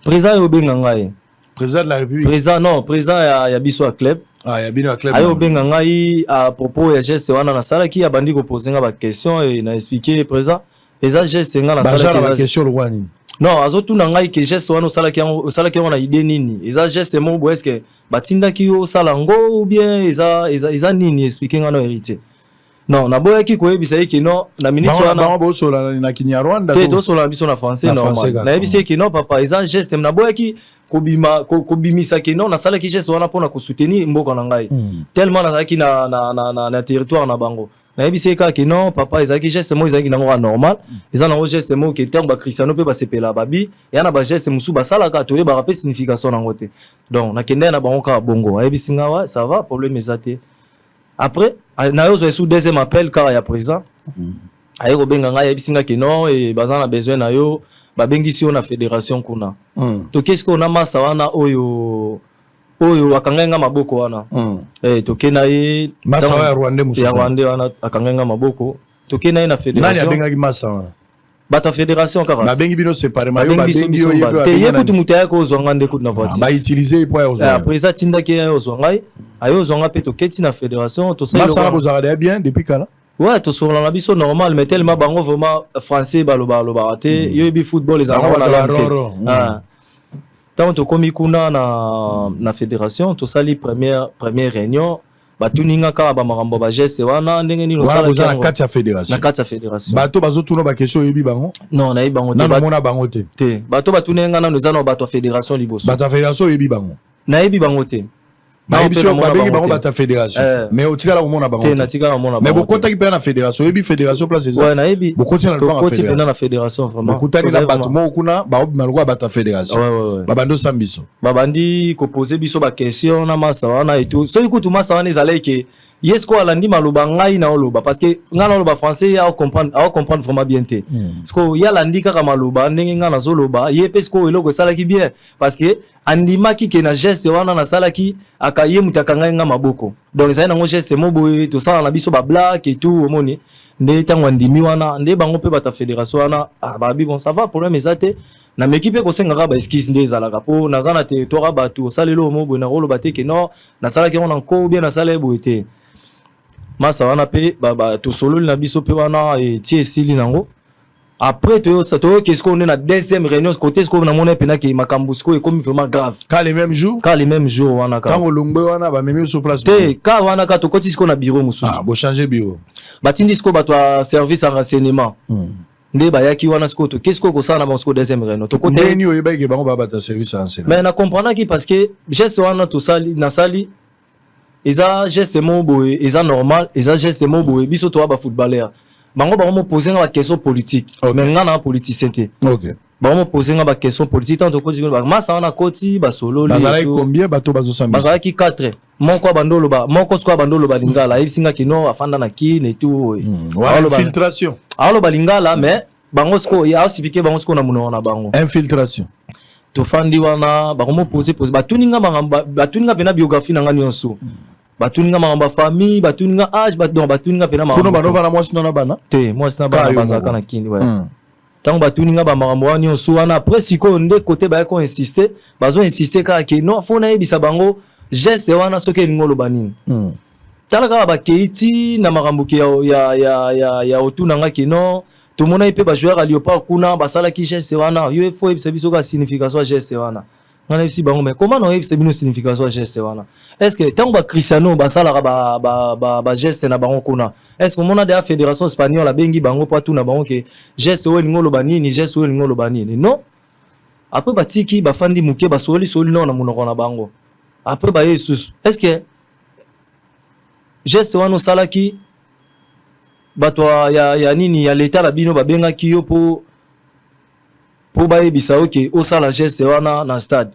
président yo obenga ngai président de la République président ya biso ya club ya bino ya club ayo obenga ngai à propos ya geste wana nasalaki abandi kopose nga baquestion e na expliquer président eza geste nga nasalaki non azotuna ngai ke geste wana osalaki yango na idée nini eza geste moko boye eske batindaki yo osala ngo ou bien eza nini expliquer nga na héritier non naboyaki koyebisa ye ke non na minute wana bosola na Kinyarwanda te tosola na biso na français normal nayebisi ye ke non papa eza geste naboyaki kobimisa ke non nasalaki geste wana mpona kosoutenir mboka na ngai tellement nazalaki na territoire na bango nayebisi ye kaka ke non papa ezalaki geste moko ezalaki nango normal eza nango geste moko ke ntango bakristiano mpe basepela babi eya na bageste mosusu basalaka toyebaka mpe signification nango te donc nakendeki na bango kaka bongo ayebisi nga wa ça va problème eza te. Après, nayo zo sous deuxième appel car ya président. Aye kobenga nga yebisi nga ke non et bazana besoin na yo babengisi yo na fédération kuna. To qu'est-ce qu'on a masa wana oyo akanga maboko wana. To kena ye masa wa Rwanda mususu. Ya Rwanda wana akanga maboko. To kena ye na fédération. Nani abenga masa wana? Bata fédération car. Babengi bino séparément yo babengi yo yeba. Te yekutu mutaya ko zwanga ndeko na voiture. Ba utiliser pour yo zwanga. Après ça tinda ke yo zwanga. Ayo zonga pe to keti na fédération to ça ça vous arrêtez bien depuis quand ouais to sur la biso normal mais tellement bango vraiment français baloba raté yo bi football les arabes na la tant to komi kuna na fédération to sali première réunion batuninga ka ba marambo ba geste wana ndenge ni losala na kati ya fédération bato bazotuna ba question yebi bango non na yebi bango te na mona bango te bato batunenga na nozana bato fédération liboso bato fédération yebi bango na yebi bango te babengi bango bata fédération mais otikala komona bango mais bokotaki mpe na fédération oyebi fédération place eza bokoti na fédération vraiment bokutani na bato moko kuna baobima lokola bato ya fédération babandi osamba biso babandi kopose biso baquestion na masa wana etu soki kutu masa wana ezalaki ke ye siko alandi maloba ngai na oloba parce que ngai na oloba français ya comprendre vraiment bien te siko ye alandi kaka maloba ndenge ngai nazoloba ye mpe siko eloko esalaki bien parce que andimaki ke na geste wana nasalaki akaye mutu akanga nga maboko donc ezali nango geste mo boye tosala na biso bablake etu omoni nde ntango andimi wana nde bango mpe bata fédération wana babi bon ça va problème eza te na meki mpe kosengaka baeskise nde ezalaka mpo naza na territoire bato osaleli omo boye nakoloba te ke non nasalaki yango na nko bien nasala ye boye te masa wana mpe tosololi na biso mpe wana etie esili nango après qu'est-ce qu'on est na deuxième réunion côté ce qu'on a monné pena ki makambo siko est comme vraiment grave quand les mêmes jours wana ka quand longbe wana ba memi sur place te ka wana ka to koti ce qu'on a bureau mususu bo changer bureau batindi ce ko batwa service en renseignement nde ba yaki wana siko to qu'est-ce qu'on ça na bon siko deuxième réunion to côté ni oyeba ke bango ba bata service en renseignement mais na comprendre ki parce que geste wana to sali na sali eza geste mo boye eza normal eza geste mo boye biso to ba footballeur bango me poser une question politique mais ngana na politicien te OK bango poser une question politique tant ko dire masa wana koti ba solo bazala combien bato bazosamba bazala ki 4 moko bandolo ba moko sko bandolo ba lingala ebisinga kino afanda na ki ne tout infiltration alo ba lingala mais bango sko ya osipike bango sko na muno na bango infiltration to fandi wana bango poser batuninga batuninga pena biographie na ngani yonso batuninga mamba famille batuninga âge batuninga pena mamba kuno banova na mwasi na bana te mwasi na bana bazaka na kindi ouais tant batuninga ba makambo wani onso wana après siko nde côté ba ko insister bazo insister ka ke non fo na yebisa bango geste wana soke ngolo banini talaka ba keiti na makambo ke ya otunanga ke non tout le monde peut ba jouer à Léopard kuna basala ki geste wana yo fo yebisa biso ka signification geste wana ngana bisi bango mais comment on c'est une signification geste wana est-ce que tant ba Cristiano ba sala ba geste na bango kuna est-ce que mona de la fédération espagnole la bengi bango pour tout na bango que geste o ngolo banini geste o ngolo banini non après ba tiki ba fandi muke ba soli non na munoko na bango après ba yesus est-ce que geste wana salaki bato ya nini ya l'état la bino ba benga ki yo pour bayebisa oke osala geste wana na stade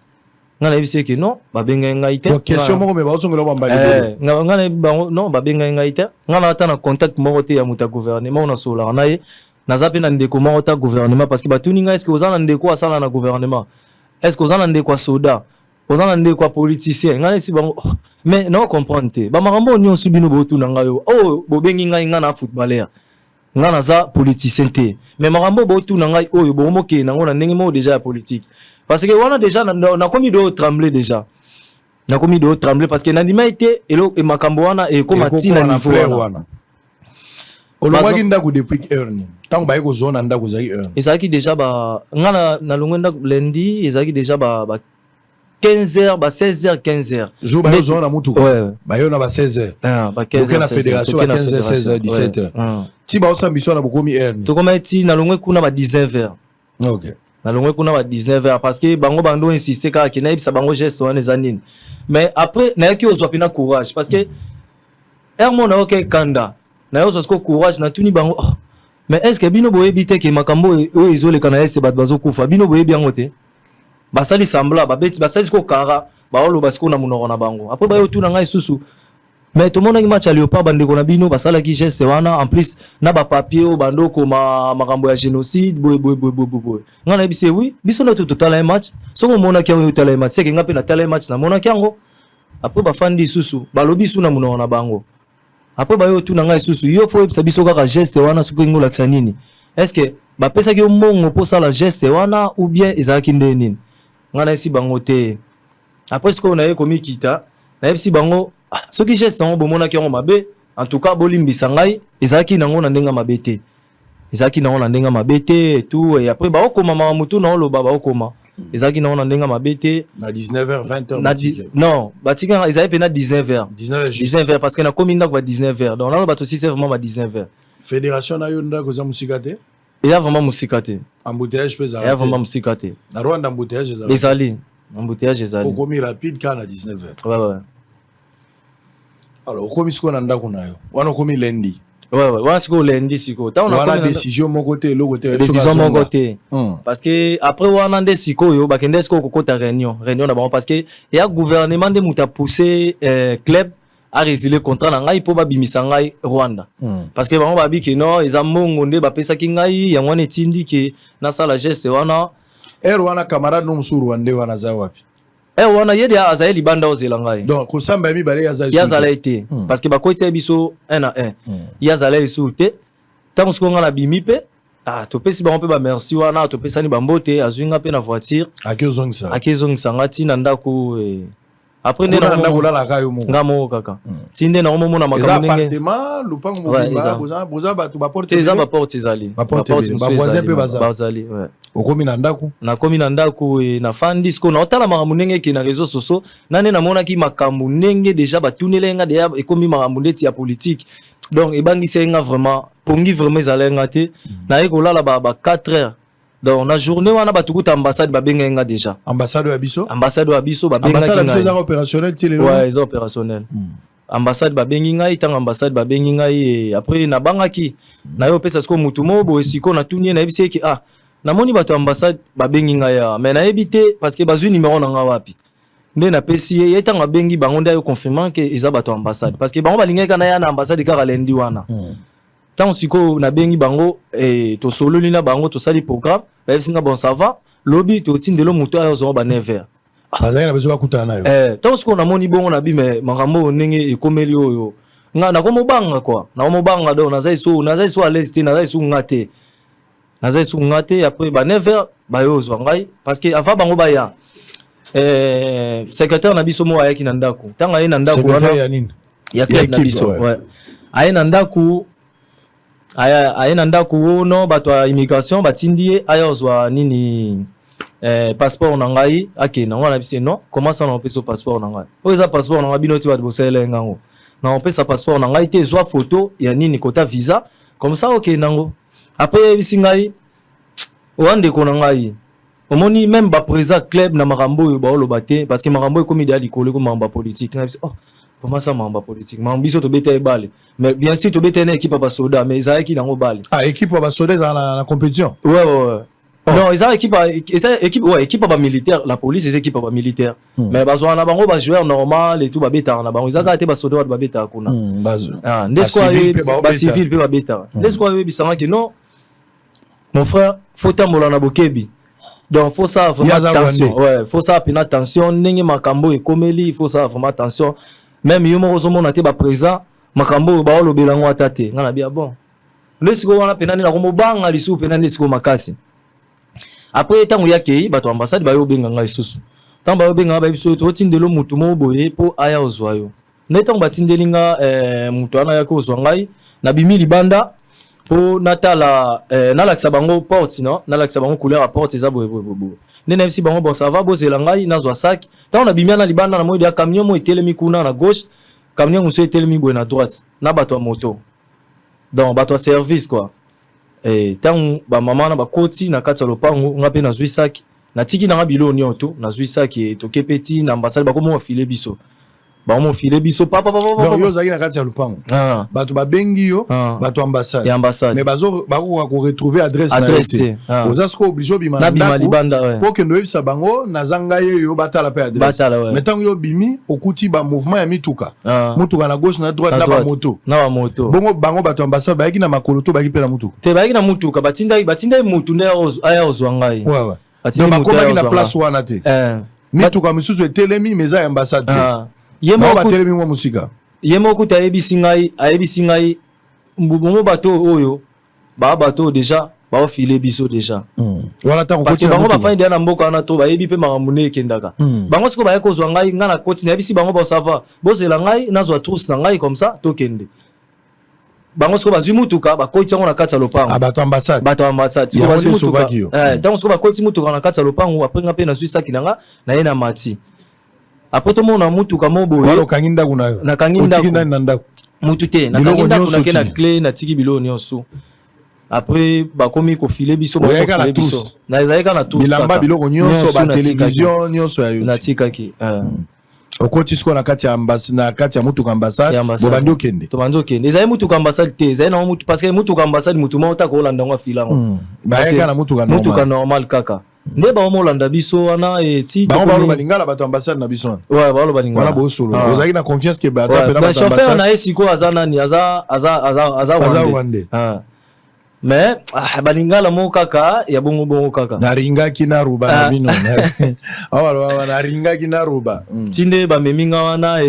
ngana yebise ke non babenga ngai te question moko me bazongela bambali ngana bango non babenga ngai te ngana ata na contact moko te ya muta gouvernement na sola na ye naza pe na ndeko moko ta gouvernement parce que batuni ngai est-ce que ozana ndeko asala na gouvernement est-ce que ozana ndeko soda ozana ndeko politicien ngana si bango mais non comprendre te ba makambo nyonso bino botuna ngai oh bobengi ngai ngana footballeur ngana za politicien te mais makambo botuna ngai oyo bomoke nango na ndenge mo déjà ya politique parce que wana déjà na komi do trembler déjà na komi do trembler parce que na ndima été elo e makambo wana e koma tina niveau wana olongaki ndako depuis heure ni tango baye ko zona ndako zaki heure ezaki déjà ba ngana na longo ndako lundi ezaki déjà ba 15h, 16h, 15h. Jour bayo zona mutuko. Ouais. Bayo na ba 16h. Ah, ba 15h. La fédération ba 15h, 16h, 17h. Ti ba osambiso na bokomi heure. To koma ti na longwe kuna ba 19h. OK. Na longwe kuna ba 19h parce que bango bando insister ka ki na ibisa bango geste wana zanine. Mais après na yaki ozwa pina courage parce que hermo na OK kanda. Na yo ozwa courage na tuni bango. Oh. Mais est-ce que bino boye bité ke makambo o izole kana ese bat bazo kufa bino boye bien ngote? Basali sambla babeti basali ko kara baolo basiko na munoko na bango après bayo tuna ngai susu mais tout monde ngi match ali opa bandeko na bino basala ki geste wana en plus na ba papier o bandoko makambo ya génocide boy ngana bise oui biso na tout total un match soko mona ki o total un match c'est que ngape na total match na mona ki yango après ba fandi susu balobi su na munoko na bango après bayo tuna ngai susu yo fo biso kaka geste wana soko ngola tsanini est-ce que ba pesa ki mbongo pour ça la geste wana ou bien ezaki ndeni ngana si bango te après ce qu'on a komi kita na si bango soki geste ngo bomona ki ngo mabe en tout cas bolimbisa ngai ezaki nango na ndenga mabete ezaki nango na ndenga mabete et tout et après ba okoma ma mutu na loba ba okoma ezaki nango na ndenga mabete na 19h 20h non batika ezaki pe na 19h parce que na komi ndako ba 19h donc là bato si c'est vraiment ba 19h fédération na yo ndako za musikate il y a vraiment musicate embouteillage pesa il y a vraiment musicate na Rwanda embouteillage ezali embouteillage ezali au komi rapide quand à 19h ouais alors komi siko na ndako na yo wana komi lundi ouais wana siko lundi siko ta on a décision mon côté le côté décision mon côté parce que après wana nde siko yo bakende siko kokota réunion na bango parce que il y a gouvernement de muta pousser club a résilier contrat na ngai po ba bimisa ngai Rwanda parce que bango ba bi ke non eza mongo nde ba pesa ki ngai ya ngone tindi ke na sala geste wana wana camarade no msuru wande wana za wapi wana yede azaeli banda ozela ngai donc ko samba mi bale ya zala été parce que ba ko tie biso 1 à 1 ya zala isoute tant ko ngala bimi pe to pesi bango pe ba merci wana to pesa ni bambote azwinga pe na voiture akezongisa ngati na ndako après nde na kolala kayo mo ngamo kaka tinde na momo na makambo ndenge appartement lupango mo boza batu ba porte eza ba porte ezali ba voisin pe bazali ouais okomi na ndako na komi na ndako na fandi sko na otala makambo ndenge ke na réseaux sociaux nane na mona ki makambo ndenge déjà batunelenga de ekomi makambo ndeti ya politique donc ebangisenga vraiment pongi vraiment ezalenga te na ekolala ba 4 heures donc na journée wana batukuta ambassade babenga déjà ambassade ya biso babenga ambassade opérationnel ti lelo ouais c'est opérationnel ambassade babengi ngai tanga ambassade babengi ngai après na bangaki na yo pesa sko mutu mo bo esiko na tunie na yebisi ki na moni bato ambassade babengi ngai mais na yebite parce que bazui numéro na nga wapi nde na pesi ye tanga bengi bango nda yo confirmant que eza bato ambassade parce que bango balingai kana ya na ambassade kaka lendi wana tant siko na bengi bango to solo lina bango to sali programme ba singa bon ça va lobby to tindelo muto ayo zo ba 9h bazali na beso bakutana nayo tant siko na moni bongo na bi mais makambo ndenge ekomeli oyo nga na komo banga quoi na komo banga do na zai so à l'aise te na zai so ngate après ba 9h ba yo zo ngai parce que avant bango ba ya secrétaire na biso mo ayaki na ndako tanga ye na ndako wana ya club na biso ouais aye na ndako aya na ndako no bato ya immigration batindi ye aya ozwa nini passeport na ngai akenda ngwana bise non comment ça na opesa passeport na ngai o eza passeport na ngai bino ti ba bosele ngango na opesa passeport na ngai te zwa photo ya nini kota visa comme ça okenda ngo après bisi ngai wande ko na ngai omoni même ba président club na makambo yo ba oloba te parce que makambo e komi de likolo ko mamba politique ngai bisi oh comment ça mamba politique mamba biso to beta ebale mais bien sûr to beta na équipe ba soda mais ça qui nango bale équipe ba soda dans la compétition ouais non ils ont équipe ba militaire la police c'est équipe ba militaire mais bazo na bango ba joueur normal et tout ba beta na bango ils ont été ba soda ba beta kuna ndesko ba civil pe ba beta ndesko yo bisanga que non mon frère faut tambola na bokebi donc faut ça vraiment attention ouais faut ça pina attention ndenge makambo e komeli il faut ça vraiment attention même yo mo zomo na te ba présent makambo ba olobela ngo atate ngana bia bon lesiko wana pena ni na komo banga lisu pena lesiko makasi après tango yake bato ambassade ba yo benga ngai susu tango ba yo benga ba biso to tindelo mutu mo boye po aya ozwayo ne tango batindelinga mutu ana yake ozwa ngai na bimi libanda po natala nalakisa bango porte non nalakisa bango couleur à porte eza boye nene msi bango bon ça va bozela ngai nazwa sac tango na bimia na libanda na moyo ya camion mo etelemi kuna na gauche camion muso etelemi boye na droite na bato ya moto donc bato ya service quoi tango ba mama na bakoti na kati ya lopango nga pe na zwi sac na tiki na ngabilo nyoto na zwi sac to kepeti na ambassade ba komo filer biso ba mo filer biso papa donc yo zaki na kati ya lupango bato babengi yo bato ambassade mais bazo bako ko retrouver adresse na yote oza sko obligé bima na libanda pour que no yebisa bango na zanga yo batala pe adresse mais tant yo bimi okuti ba mouvement ya mituka mutuka na gauche na droite na ba moto bongo bango bato ambassade ba yaki na makolo to ba ki pe na mutuka te ba yaki na mutuka batinda mutu nde aya ozwa ngai ouais batinda mutu na place wana te mituka misusu etelemi mais za ambassade yemo kuta ayebisi ngai mbongo bato oyo ba bato déjà ba ofile biso déjà wala tango parce que bango ba fandi na mboka na to ba yebi pe makambo ne kendaka bango siko ba yeko zwa ngai ngana koti na yebisi bango ba sava bozela ngai nazwa trousse na ngai comme ça to kende bango siko bazwi mutuka ba koti ngo na kati ya lopango bato ambassade siko bazwi mutuka tango siko ba koti mutuka na kati ya lopango après nga pe na zwi saki na ye na mati après tout monde na mutuka mobo walo kanginda kuna yo na kanginda na ndako mutu te na kanginda kuna ke na clé na tiki bilo nyonso après ba komi ko filer biso ba ko filer biso na ezalika na tous bilamba biloko nyonso ba télévision nyonso ya yo na tikaki okoti siko na kati ya ambassade na kati ya mutuka ambassade bo bandi okende to bandi okende ezali mutuka ambassade te ezali na mutu parce que mutuka ambassade mutu mo ta ko landa ngo filango ba yaka na mutuka normal kaka nde ba molanda biso wana ti ba ba balingala bato ambassade na biso ouais ba balingala wana bo solo ozaki na confiance que ba za pe na ambassade chauffeur na esiko azana ni aza wande mais balingala mo kaka ya bongo kaka na ringaki na ruba na bino awala na ringaki na ruba tinde ba meminga wana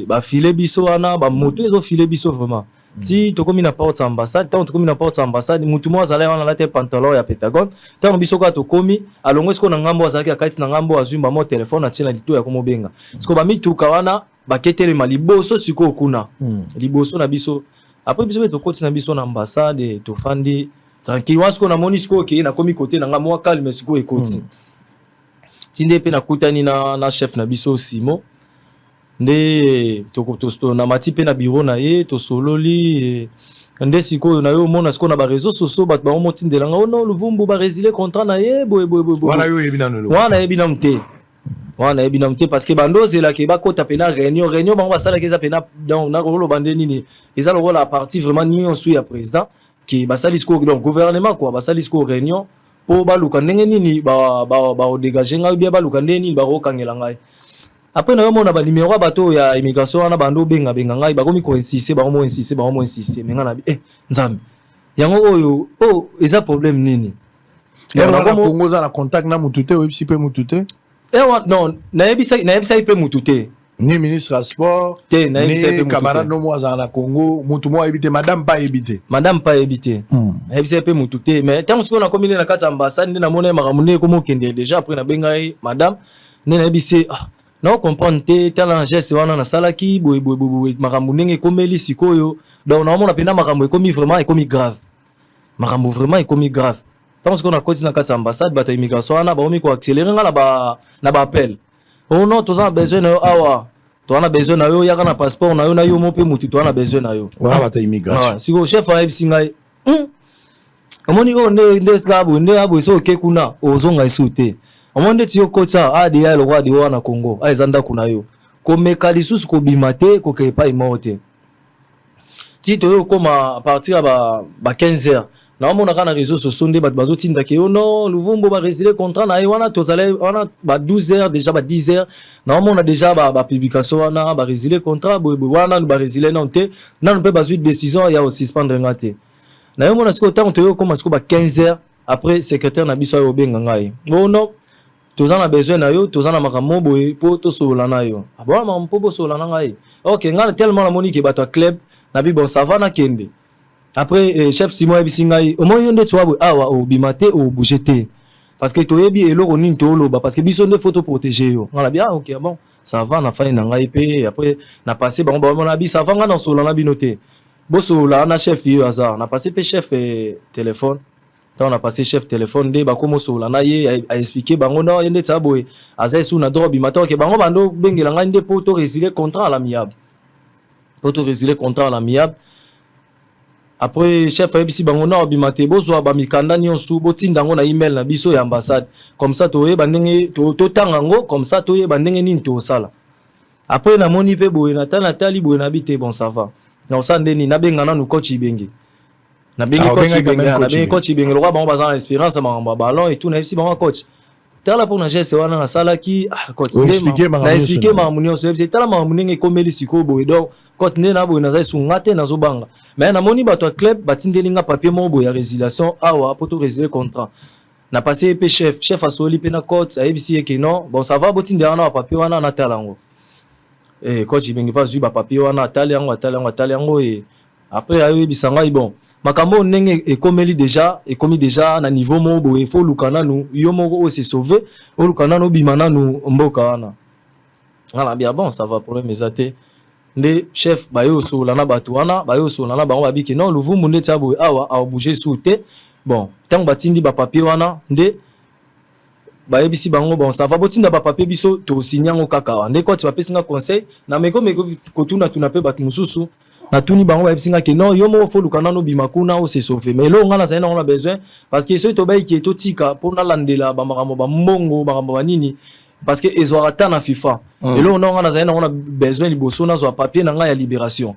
ba filer biso wana ba moto ezo filer biso vraiment ti tokomi na porte ambassade tant tokomi na porte ambassade mutu mo azala wana late pantalon ya Pentagon tant biso ka tokomi alongo siko na ngambo azaki akati na ngambo azumba mo telefone atina lito ya komo benga siko ba mituka wana baketele maliboso siko kuna liboso na biso après biso to koti na biso na ambassade to fandi tranquille wasko na moni siko ke na komi côté na ngambo calme siko ekoti tinde pe na kutani na chef na biso Simo nde to na mati pe na bureau na ye to sololi nde siko na yo mona siko na ba réseaux sociaux bat ba motindela nga ono Luvumbu ba résilier contrat na ye boy wana yo yebi na no wana yebi na mte wana yebi na mte parce que bandoze la ke ba kota pe na réunion bango basala ke za pe na donc na rolo bande nini eza le rôle à partie vraiment ni on suit ya président qui basali siko donc gouvernement quoi basali siko réunion po ba luka ndenge nini ba dégager nga bien ba luka ndenge nini ba rokangela ngai après na yo mona ba numéro ya bato ya immigration wana bando benga ngai bakomi ko insister ba mo insister menga na nzambe yango oyo eza problème nini na Congo za na contact na mutute websi pe mutute non na yebisa pe mutute ni ministre à sport te na yebisa pe mutute camarade no mo za na Congo mutu mo ebite madame pa ebite yebisa pe mutute mais tant que na komi na kati ambassade na mona makamune ko mo kende déjà après na benga madame ne na yebise non comprendre te talent geste wana na salaki boy makambo ndenge komeli sikoyo donc na mona pena makambo ekomi vraiment ekomi grave makambo vraiment ekomi grave tant qu'on a koti na kati ambassade bato immigration na ba omi ko accélérer na ba appel oh non tous on a besoin na yo awa to on a besoin na yo yaka na passeport na yo na yo mo pe mutu to on a besoin na yo wana bato immigration si ko chef a ebisinga omoni o nde skabo nde abo so ke kuna ozonga isute omonde ti yo kota adi ya lokwa di wana Congo a ezanda kuna yo ko meka lisusu ko bimate ko ke pa imote ti to yo koma partir ba 15h na omona kana réseaux sociaux nde bato bazotinda ke yo non Luvumbo ba résilier contrat na ye wana tozale wana ba 12h déjà ba 10h na omona déjà ba publication wana ba résilier contrat bo wana ba résilier non te nanu pe bazu décision ya o suspendre ngate na yo mona siko tant to yo koma siko ba 15h après secrétaire na biso yo benga ngai bono tozana besoin na yo tozana makambo boye po to solola na yo abona mampo bo solola na ngai OK ngana tellement la monique bato club na bi bon ça va na kende après chef Simon ebisingai au moins yonde tu vois awa o bimate o bougete parce que to yebi eloko nini to loba parce que biso nde photo protéger yo ngala bien OK bon ça va na fa na ngai pe après na passer ba na bi ça va ngana solola na binote bo solola na chef yo azar na passer pe chef téléphone. Quand on a passé chef téléphone de bakomo solola na ye a expliquer bango non yende tsaboy azai sou na droit bimate OK bango bando bengela ngai nde poto résilier contrat à l'amiable poto résilier contrat à l'amiable. Après chef ABC bango na bimate bozwa ba mikanda nyonso botinda ngo na email na biso ya ambassade comme ça to ye bandenge to tanga ngo comme ça to ye bandenge nini to sala après na moni pe boye na tali boye na bité bon ça va na osande ni na benga na nu coach ibenge na bengi coach ibenge na bengi coach ibenge lo ba bazan expérience ma ballon et tout na FC bango coach tala pour na geste wana na sala ki coach na expliquer ma munio so FC tala ma munenge komeli siko boye donc coach ne na boye na za sungate na zo banga mais na moni bato club batindeli nga papier mo boye résiliation awa poto résilier contrat na passé pe chef asoli pe na coach a ABC ke non bon ça va botindela na papier wana na talango coach ibenge pas zu ba papier wana talango et après ayo bisanga bon makambo nenge ekomeli déjà ekomi déjà na niveau mo boye faut lukana nu yo moko o se sauver o lukana no bimana nu mboka wana ngala bien bon ça va problème ezate nde chef bayo solola na bato wana bayo solola na bango babiki non Luvumbu nde tia boye awa a bouger sous te bon tant batindi ba papier wana nde bayebisi bango bon ça va botinda ba papier biso to sinyango kaka nde ko ti bapesinga conseil na meko kotuna tuna pe bato mususu na tuni bango bayebisinga ke non yo mo fo lukana no bimakuna o se sauver mais lo ngana za na besoin parce que so to bayi ki to tika pour na landela ba makambo ba mbongo ba makambo nini parce que ezora ta na FIFA et là on a besoin liboso na zo papier na nga ya libération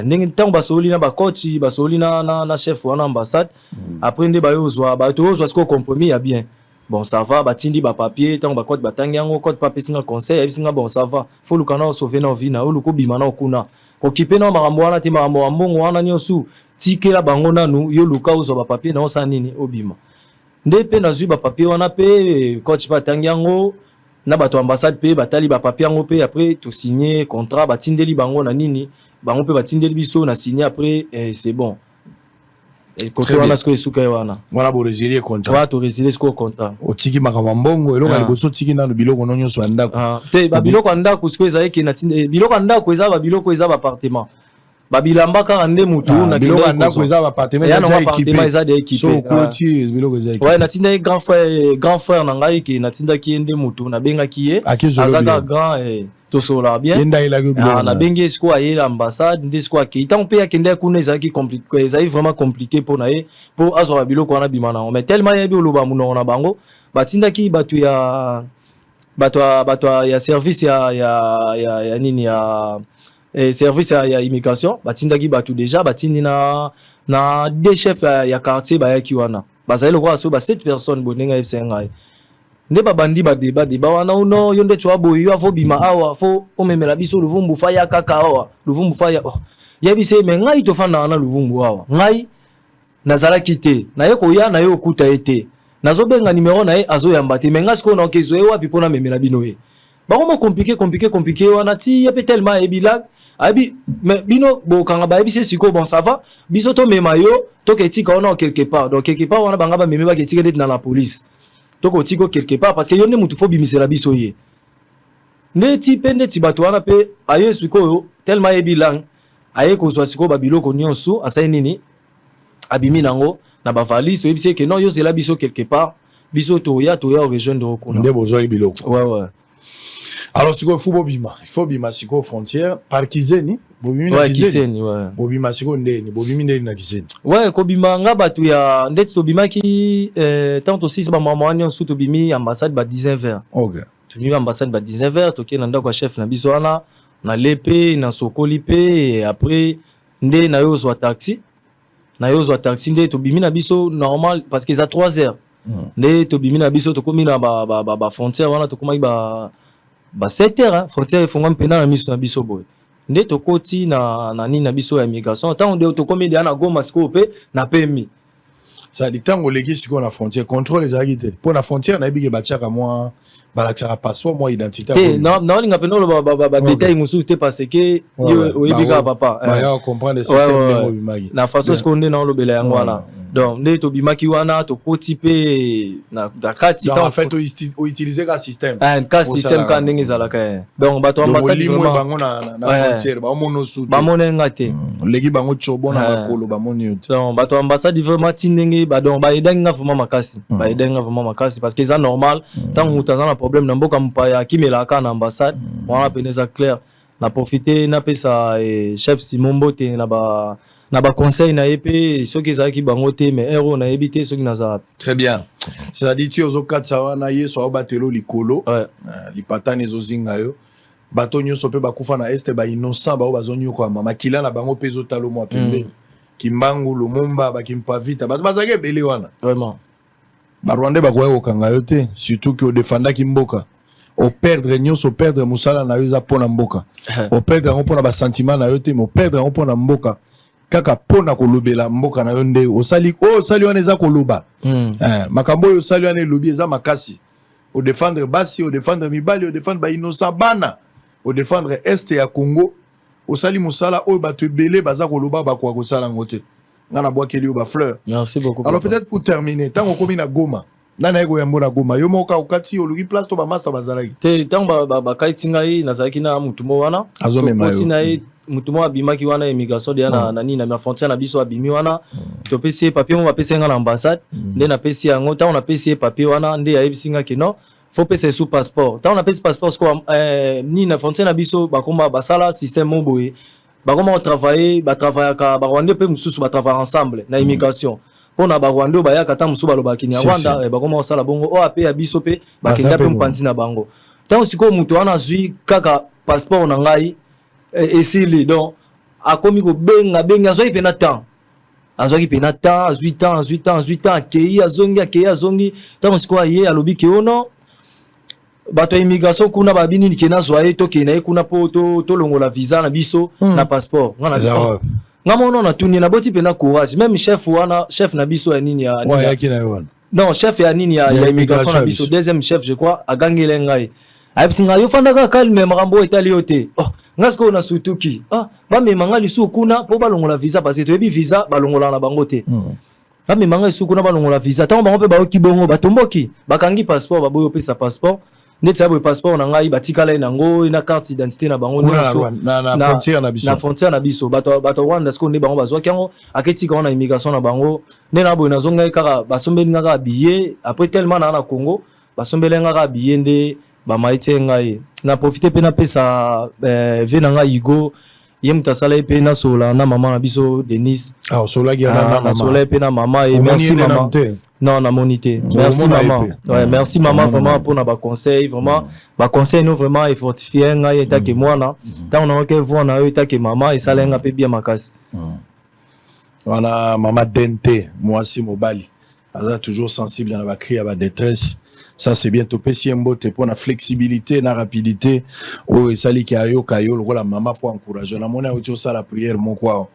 ndenge tant basoli na ba coach basoli na chef wana ambassade après nde bayo zo ba to zo ko compromis ya bien bon ça va batindi ba papier tant ba coach batangi yango coach papier singa conseil singa bon ça va faut lukana sauver na vie na o luko bimana okuna okipe na makambo wana te makambo mbongo wana nyosu tikela bango nanu yo luka zo ba papier na osa nini obima nde pe na zui ba papier wana pe coach batangi yango na bato ambassade pe batali ba papier ngo pe après to signer contrat batindeli bango na nini bango pe batindeli biso na signer après c'est bon et côté wana sko esuka wana wana bo résilier contrat wa to résilier sko contrat otiki makambo mbongo eloko liboso tiki na biloko nonyo so ndako te ba biloko ndako sko ezai ke na tinde biloko ndako eza ba biloko eza ba appartement ba bilamba ka nde mutu na biloko ndako eza ba appartement eza de équipe so clôture biloko eza équipe ouais na tinda grand frère na ngai ke na tinda ki nde mutu na benga ki ye azaka grand to sola bien na bengi sko aye l'ambassade nde sko ki tant pe akende kuna ezaki compliqué ezai vraiment compliqué pour na ye pour azwa biloko wana bimana mais tellement yebi oloba muno na bango batinda ki batu ya service ya nini ya service ya immigration batindaki batu déjà batindi na des chefs ya quartier bayaki wana bazali lokwa so ba 7 personnes bonenga yebsenga nde babandi ba débat wana uno yonde twa boyo afo bima awa fo omemela biso Luvumbu faya kaka awa Luvumbu faya yebise me ngai to fanda na Luvumbu awa ngai nazalaki te na ye koya na ye okuta ete nazobenga numéro na ye azoyamba te me ngai siko na okezo ye wapi pona memela bino ye bango compliqué wana ti yepe tellement ebilag abi mais bino bo kanga ba ebise siko bon ça va biso to mema yo to ke tika ona quelque part donc quelque part wana banga ba meme ba ke tika na la police to ko tiko quelque part parce que yone mutu fo bimisela biso ye ne ti pende ti bato wana pe aye siko yo tellement ebilang aye ko zwa siko ba biloko nyonso asai nini abimi nango na ba valise oyebi que non yo c'est là biso quelque part biso toya rejoindre kuna nde bozoyi biloko ouais alors siko il faut bima siko frontière par Kizeni bobimi na Kizeni ouais bobima siko ndeni bobimi ndeni na Kizeni ouais ko bima nga batu ya ndeti to bima ki tant aussi ba mama wani on to bimi ambassade ba 19h OK to bimi ambassade ba 19h to ke na ndako chef na biso wana na lepe na sokoli pe et après nde na yo zo taxi nde to bimi na biso normal parce que ça 3h nde to bimi na biso to komi na ba frontière wana to komaki ba 7h frontière fonga mpena na miso na biso boy nde to koti na nini na biso ya immigration tant nde to komi na Goma siko pe na pemi ça dit tango leki siko na frontière contrôle les agité pour la frontière na bige bachaka moi balakisa passeport moi identité non linga peno ba détail musu te parce que oyebika papa ya comprendre le système de bimaki na façon ce qu'on est dans lobela yango wana donc nde to bimaki wana to koti pe na kati en fait o utiliser ka système ka système ka ndenge zalaka donc bato ambassade bango na frontière ba mono sou ba monenga te leki bango chobo na makolo ba moni te donc bato ambassade vraiment tinenge ba donc ba edenga vraiment makasi parce que ça normal tant mutaza na problème na mboka mpaya kimelaka na ambassade wana peneza clair na profiter na pesa chef Simon Mbote na ba conseil na EP soki ezaki bango te mais héros na ebité soki naza très bien c'est-à-dire tu ozo katsa wana yeso batelo likolo lipatani zo zinga yo bato nyonso pe bakufa na este ba innocent ba bazonyo kwa mama kila na bango pezo talo mo pembe kimbangu lumumba bakimpa vita bato bazake bele wana vraiment ba Rwanda bakoya kokanga yo te surtout que o défenda kimboka o perdre nyonso perdre musala na yo za pona mboka o perdre ngo pona ba sentiment na yo te mo perdre ngo pona mboka kaka pona kolobela mboka na yo nde o sali wana eza koloba makambo yo sali wana lobi eza makasi o défendre basi o défendre mibali o défendre ba innocent bana o défendre est ya Congo o sali musala o bato ebele baza koloba bakwa kosala ngote ngana bwakeli yo ba fleur. Merci beaucoup. Alors peut-être pour terminer tant on komi na Goma nana ego ya mbona Goma yo moka okati oluki place to ba masa bazalaki te tant ba kaitingai nazaki na mutumo wana azomema yo na mutumo abimaki wana immigration de na nani na frontière na biso abimi wana to pesi papier mo ba pesi nga na ambassade nde na pesi yango tant on a pesi papier wana nde ya ebisinga ke non faut pesi sous passeport tant on a pesi passeport ko ni na frontière na biso ba komba basala système mo boye ba comment travailler ka ba Rwanda pe mususu ba travailler ensemble na immigration pona ba Rwanda ba ya kata mususu ba lobaki ni Rwanda ba comment sala bongo o ape ya biso pe ba kenda pe mpanzi na bango tant siko muto wana zui kaka passeport na ngai esili donc akomi ko benga azoi pe na temps azoi pe na temps 8 ans akei azongi tant siko ye alobi ke ono bato immigration kuna babini ni kena zoaye to kena kuna po to longola visa na biso na passeport ngana ngamo na tuni na boti pena courage même chef na biso ya nini ya non chef ya nini ya immigration na biso deuxième chef je crois agangele ngai ayipsinga yo fandaka calme makambo etali yote ngasko na sutuki ba memanga lisu kuna po balongola visa parce que toyebi visa balongola na bango te ba memanga lisu kuna balongola visa tant bango pe ba okibongo batomboki bakangi passeport baboyo pesa passeport ndeti abo passeport na ngai batikala nango na carte d'identité na bango nyonso na frontière na biso bato Rwanda siko nde bango bazwaki yango aketika wana immigration na bango nde na boye nazongai kaka basombeli ngaka billet après tellement na Congo basombeli ngaka billet nde ba maite ngai na profiter pe na pesa ve na ngai Igo ye mutasala pe na sola na maman na biso Denise sola gi na na sola pe na maman et merci maman non na monité merci maman ouais merci maman vraiment pour na ba conseil vraiment ba conseil nous vraiment et fortifier ngai eta ke mwana tant on a que voir na eta ke maman et salenga pe bien makasi wana maman Dente Mwasi Mobali aza toujours sensible na ba cri à ba détresse. Ça c'est bien topé si mbote pour la flexibilité na rapidité o sali ki ayo kayo la maman pour encourager na mona ocho ça la prière mon quoi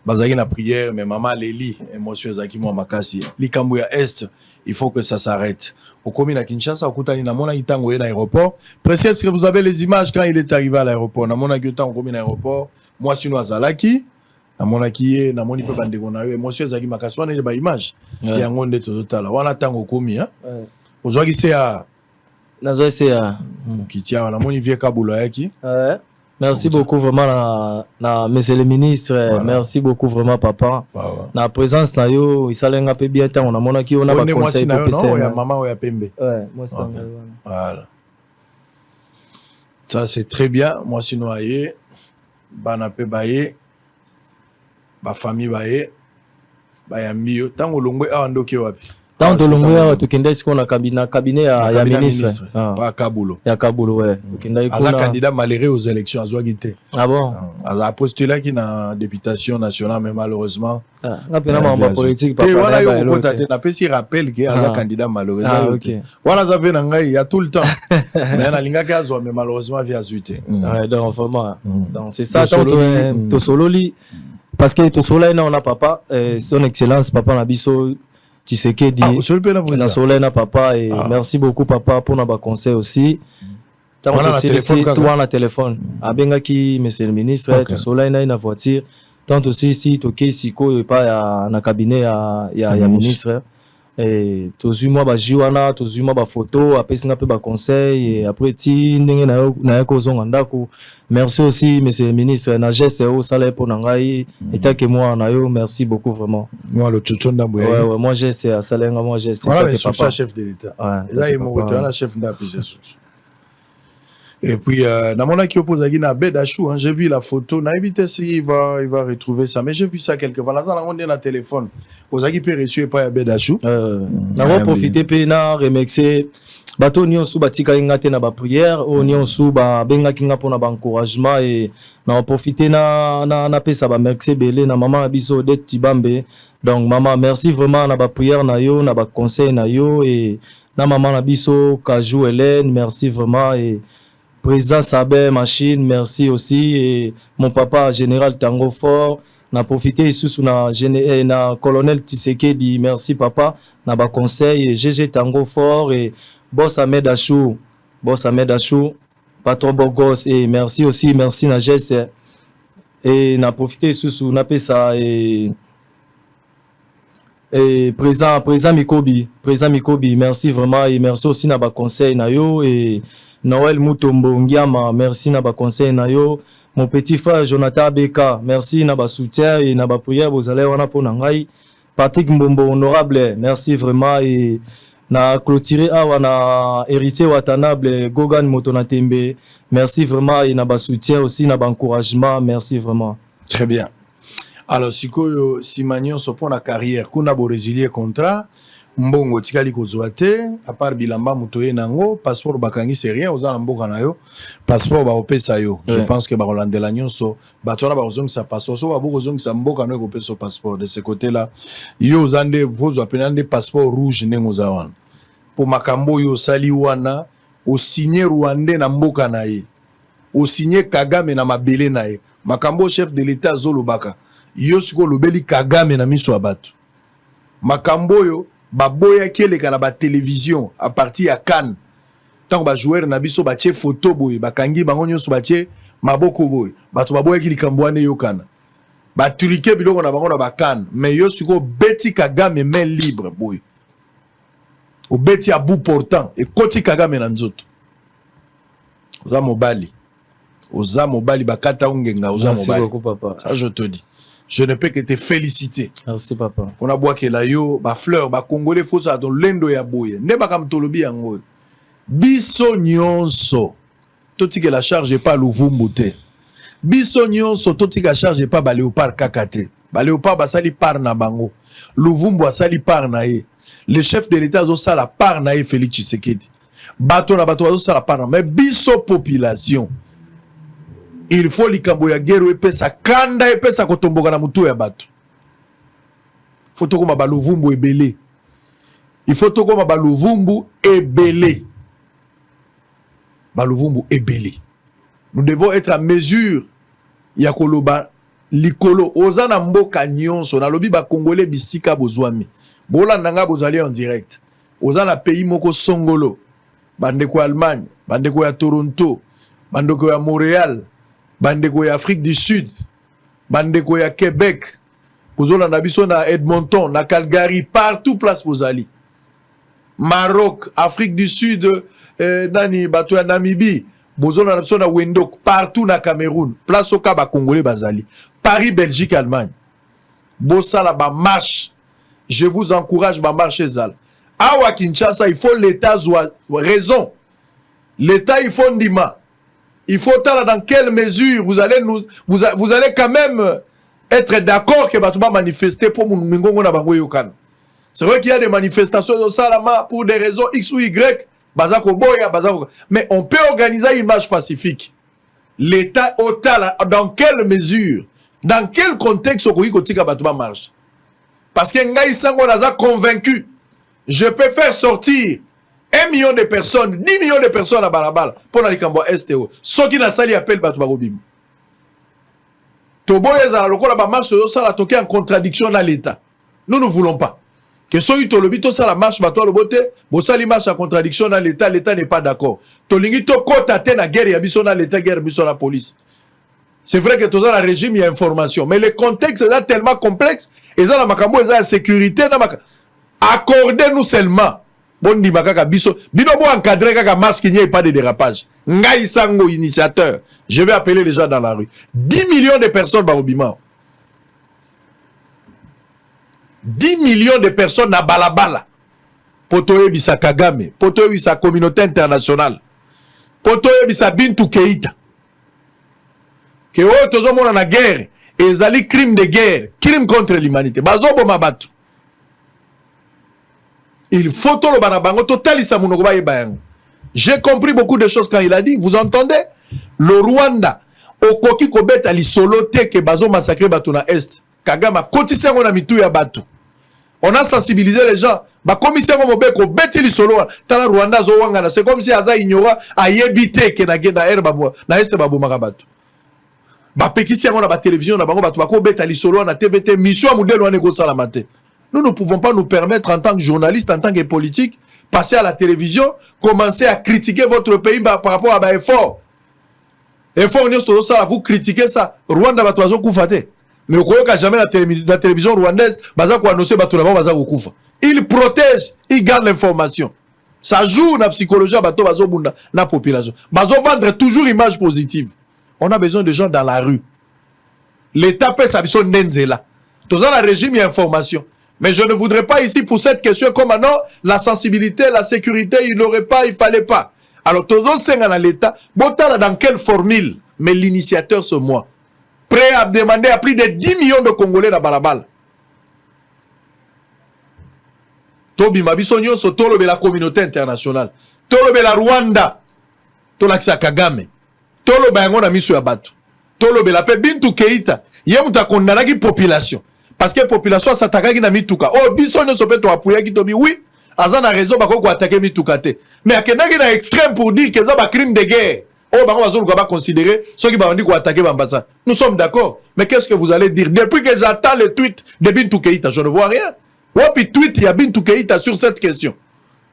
bazaki na prière mais maman Leli émotion zaki mo makasi likambo ya est il faut que ça s'arrête au commune à Kinshasa okutani na mona itango na aéroport précis est-ce que vous avez les images quand il est arrivé à l'aéroport na mona gyotan commune à aéroport moi sino azalaki na mona kiye na moni pe bande ko na yo émotion zaki makasi wana ba image ya ngonde totala wana tango komi hein aujourd'hui c'est à nazo c'est à kitia na moni vie kabula yaki Merci beaucoup vraiment na monsieur le ministre. Voilà. Merci beaucoup vraiment papa. Voilà. Na présence na yo isalenga pe bien tant on a mona ki on a ba conseil pour PC. Non, ya maman ou ya pembe. Ouais, moi c'est Okay. Voilà. Ça c'est très bien. Moi sinon aye bana pe baye ba famille baye ba ya mbio tango longwe awa ndoki wapi. Tant de longueur tu kende siko na cabinet ya ministre. Pas Kabulo. Ya Kabulo ouais. Kende iko Aza candidat malheureux aux élections azwa gité. Ah bon. Aza postulé qui na députation nationale mais malheureusement na pena mamba politique papa. Voilà yo ko kota te na pesi rappel que aza candidat malheureux. Ah OK. Voilà ça fait na ngai ya tout le temps. Mais na linga ka azwa mais malheureusement via zuité. Ouais donc vraiment. Donc c'est ça to sololi parce que to sola na on a papa son excellence papa na biso Tshisekedi na soleil na papa et merci beaucoup papa pour nos conseils aussi. Tant que toi na téléphone abenga ki monsieur le ministre to soleil na voiture tant aussi si toke siko pas na cabinet ya ministre et tozu moi ba jiwana tozu moi ba photo après singa pe ba conseil et après ti ndenge na ko zonga ndako. Merci aussi monsieur le ministre na geste au salaire pour ngai et tant que moi na yo merci beaucoup vraiment. Moi le tchotcho ndambo ouais ouais moi j'ai c'est à salenga moi j'ai c'est pas papa chef de l'état. Là il mon côté on a chef ndapi c'est. Et puis, Namona qui oppose à Guina Bedachou, j'ai vu la photo, n'a évité s'il va retrouver ça, mais j'ai vu ça quelque part. Là, on est dans le téléphone. Aux agues peut reçu pas à Bedachou. N'a profité pour remercier. Bato ni onsu batika ingate na ba prière, o ni onsu ba benga kinga pona ba encouragement et na profiter na pesa ba merci belé na maman biso de Tibambe. Donc maman merci vraiment na ba prière na yo, na ba conseil na yo et na maman na biso Kajou Hélène, merci vraiment et président Sabé Machine, merci aussi et mon papa général Tango Fort n'a profité sous na colonel Tshisekedi, merci papa na ba conseil et GG Tango Fort et Boss Ahmed Achou, patron Bogos et merci aussi merci na geste et n'a profité sous na pesa et président Mikobi, merci vraiment et merci aussi na ba conseil na yo et Noël Mutombo Ngiama, merci na ba conseil na yo. Mon petit frère Jonathan Beka, merci na ba soutien et na ba prière vous allez wana po ngai. Patrick Mbombo honorable, merci vraiment et na clôturer awa na héritier watanable Gogan Motonatembe. Merci vraiment et na ba soutien aussi na ba encouragement, merci vraiment. Très bien. Alors sikoyo Simanion so pour la carrière kuna bo résilier contrat mbongo tikali kozwa te à part bilamba mutoye nango passeport bakangi c'est rien ozana mboka na yo passeport ba opesa yo je pense que ba rolandela nyonso batona ba ozongi sa passeport so ba bozongi sa mboka no ko pesa passeport de ce côté là yo zande vos apelande passeport rouge nengo zawana pour makambo yo sali wana o signer rwandais na mboka na ye o signer Kagame na mabele na ye makambo chef de l'état zolobaka yo siko lobeli Kagame na miso abatu makambo yo baboya kieleka na ba télévision à partir ya Cannes tant ba joueur na biso ba tie photo boy bakangi bango nyonso ba tie maboko boy bato baboya ki likambwane yo kana ba tulike biloko na bango na ba Cannes mais yo siko beti Kagame main libre boy o beti à bout portant et koti Kagame na nzoto oza mobali bakata ungenga oza mobali. Merci beaucoup papa. Ça je te dis. Je ne peux que te féliciter. Merci papa. On a bois que la yo, ba fleur, ba congolais faut ça dans lendo ya boye. Ne ba kam tolobi yango. Biso nyonso. Toti que la charge est pas Luvumbu te. Biso nyonso toti que la charge est pas ba léopard kakate. Ba léopard ba sali par na bango. Luvumbu a sali par na ye. Le chef de l'état zo sala par na ye Félix Tshisekedi. Bato zo sala par na mais biso population. Il faut likambo ya guerre epesa kanda epesa kotomboka na mutu ya bato. Faut tokoma ba Luvumbu ebele. Il faut tokoma ba Luvumbu ebele. Ba Luvumbu ebele. Nous devons être à mesure ya koloba likolo ozana mboka nyonso na lobi ba congolais bisika bozwami. Bola nanga bozali en direct. Ozana pays moko songolo. Bandeko ya Allemagne, bandeko ya Toronto, bandeko ya Montréal. Bandeko ya Afrique du Sud, bandeko ya Québec, bozola na biso na Edmonton, na Calgary, partout place bozali. Maroc, Afrique du Sud, nani bato ya Namibie, bozona na biso na Windhoek partout na Cameroun place au Kaba Congolais bazali Paris Belgique Allemagne bosala ba marche je vous encourage ba marche ezala awa Kinshasa il faut l'état soit raison l'état il faut ndima il faut tala dans quelle mesure vous allez quand même être d'accord que batuma manifester pour mingongo na bango yokana. C'est vrai qu'il y a des manifestations au Salama pour des raisons X ou Y, mais on peut organiser une marche pacifique. L'État dans quelle mesure, dans quel contexte on peut marche? Parce que Ngaï Sango a convaincu, je peux faire sortir 1 million de personnes, 10 millions de personnes à Balabala pour aller à STO. Ceux qui n'ont pas appel Batoubarobim. Tobo ezala lokola ba marche ça toqué en contradiction dans l'État. Nous ne voulons pas que ceux qui tolobi to ça la marche bato le bote, bo sali marche en contradiction dans l'État, l'État n'est pas d'accord. Tolingi to kota te na guerre ya biso na l'État, guerre biso la police. C'est vrai que tout ça, le régime, il y a information. Mais le contexte est là tellement complexe. Et ça, la sécurité, accordez-nous seulement. Bon, dit makaka biso. Bino bo encadrer kaka masque, il n'y a pas de dérapage. Ngai Sango, initiateur. Je vais appeler les gens dans la rue. 10 millions de personnes, Barobima. 10 millions de personnes à Balabala. Potoye bisa Kagame. Potoye bisa communauté internationale. Potoye bisa Bintou Keïta. Que oh, tous on a guerre. Et zali crime de guerre. Crime contre l'humanité. Bazobo mabatu. Il faut tout le banabango. Total isa munogoba yebayango. J'ai compris beaucoup de choses quand il a dit. Vous entendez? Le Rwanda. Okoki kobet ali solo te ke bazo massacrer batu na est. Kagama kotisa ngona mitu ya batu. On a sensibilisé les gens. Ba commissaire mobeko beti li solo. Tala Rwanda zo wangana. C'est comme si aza ignora ayebite ke na gena er babu na est babu makabatu. Ba pekisi ngona ba télévision na bango batu bako beta li solo na TVT mission modèle wane ko sala matin. Nous ne pouvons pas nous permettre en tant que journaliste, en tant que politique, passer à la télévision, commencer à critiquer votre pays par rapport à l'effort. Effort, vous critiquez ça. Rwanda va toiser Koufate. Mais vous croyez qu'à jamais la télévision rwandaise, il protège, il garde l'information. Ça joue dans la psychologie de la population. Ils vendre toujours image positive. On a besoin de gens dans la rue. L'État peut s'habiller Nenzela. Tout ça, le régime, il y a information. Mais je ne voudrais pas ici pour cette question comme non, la sensibilité, la sécurité, il n'aurait pas, il fallait pas. Alors, tous les gens dans l'État, dans quelle formule? Mais l'initiateur, c'est moi. Prêt à demander à plus de 10 millions de Congolais dans Balabal. Tobi Mabisonyo, c'est tout la communauté internationale. Tout la Rwanda. Tout l'accès à Kagame. Tout le Bangon a mis sur la bateau. Tout le la paix Bintou Keïta. Il y a une condamnée population. Parce que la population s'attaque à Mitouka. Oh, Bisson se peut appuyer qui tobi. Oui, Azan a raison pour attaquer Mitouka. Mais à quel moment extrême pour dire que c'est un crime de guerre. Oh, bah, on va considérer ceux qui vont dire qu'on attaquer Bambassa. Nous sommes d'accord. Mais qu'est-ce que vous allez dire? Depuis que j'attends le tweet de Bintou Keïta, je ne vois rien. Oh, puis tweet, il y a Bintou Keïta sur cette question.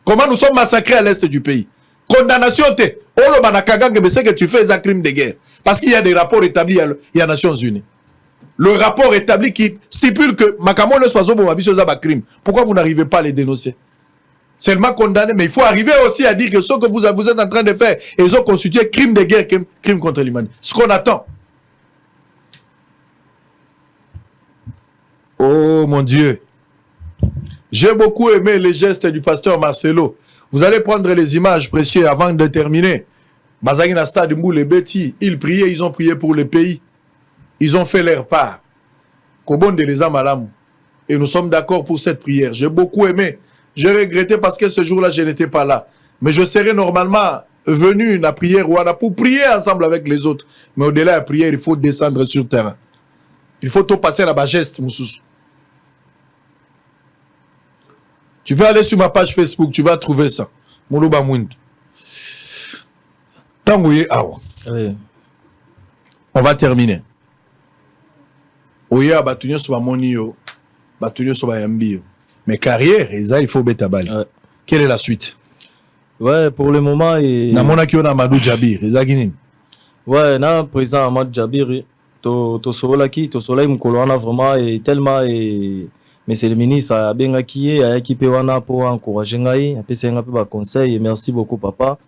Comment nous sommes massacrés à l'est du pays? Condamnation, t'es. Oh, le Manakagang, mais c'est que tu fais un crime de guerre. Parce qu'il y a des rapports établis, il y a Nations Unies. Le rapport établi qui stipule que Makamon ne soit pas crime. Pourquoi vous n'arrivez pas à les dénoncer? Seulement condamné, mais il faut arriver aussi à dire que ce que vous êtes en train de faire, ils ont constitué crime de guerre, crime contre l'humanité. Ce qu'on attend. Oh mon Dieu. J'ai beaucoup aimé les gestes du pasteur Marcelo. Vous allez prendre les images précieuses avant de terminer. Bazagina Stade Mboule et Betty, ils priaient, ils ont prié pour le pays. Ils ont fait leur part. Kobonde les Amalam. Et nous sommes d'accord pour cette prière. J'ai beaucoup aimé. J'ai regretté parce que ce jour-là, je n'étais pas là. Mais je serais normalement venu à la prière pour prier ensemble avec les autres. Mais au-delà de la prière, il faut descendre sur le terrain. Il faut tout passer à la geste, Moussous. Tu peux aller sur ma page Facebook, tu vas trouver ça. Moulouba Mouindou. Tangouye Awa. Oui. On va terminer. Oya batunyo soba monio, batunyo soba yambio. Mais carrière, il faut bêta bali. Ouais. Quelle est la suite? Ouais, pour le moment et namona ki on Amadou Djabir, ezaginin. Ouais, na président Amadou Djabir to sola ki to sola mukolo wana vraiment et tellement et monsieur le ministre a bengaki a équipé wana pour encourager ngai, apesa nga pe ba conseil et merci beaucoup papa.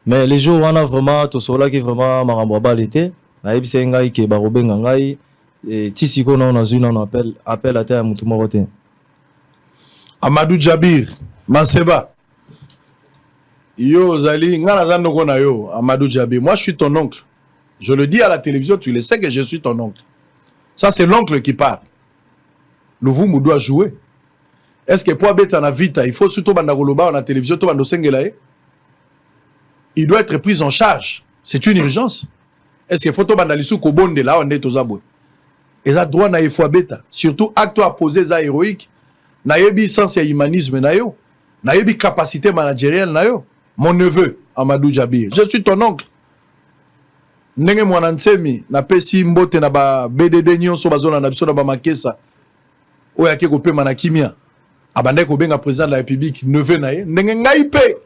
mais les jours on a vraiment tout cela qui vraiment makambo ba l'été na yebisa ngai ke ba robenga ngai et tisiko na on a une on appelle à terre mutu moko te. Amadou Djabir Manseba yo zali ngana zando kona yo Amadou Djabir, moi je suis ton oncle, je le dis à la télévision, tu le sais que je suis ton oncle. Ça c'est l'oncle qui parle. Louvumbu doit jouer. Est-ce que pour abeta na vita il faut surtout banda koloba na télévision to bando sengela e? Il doit être pris en charge, c'est une urgence. Est-ce que faut to banda lisu ko bonde là on est aux abou. Et ça droit na ifo beta, surtout acte à poser ça héroïque. Na yebi sens ya humanisme na yo. Na yebi capacité managérielle na yo. Mon neveu Amadou Djabir, je suis ton oncle. Ndenge mwana nsemi na pesi mbote na ba BDD nyonso bazona na biso na ba makesa. Oya ke ko pema na kimia. Abande ko benga président de la République neveu na ye. Ndenge ngai pe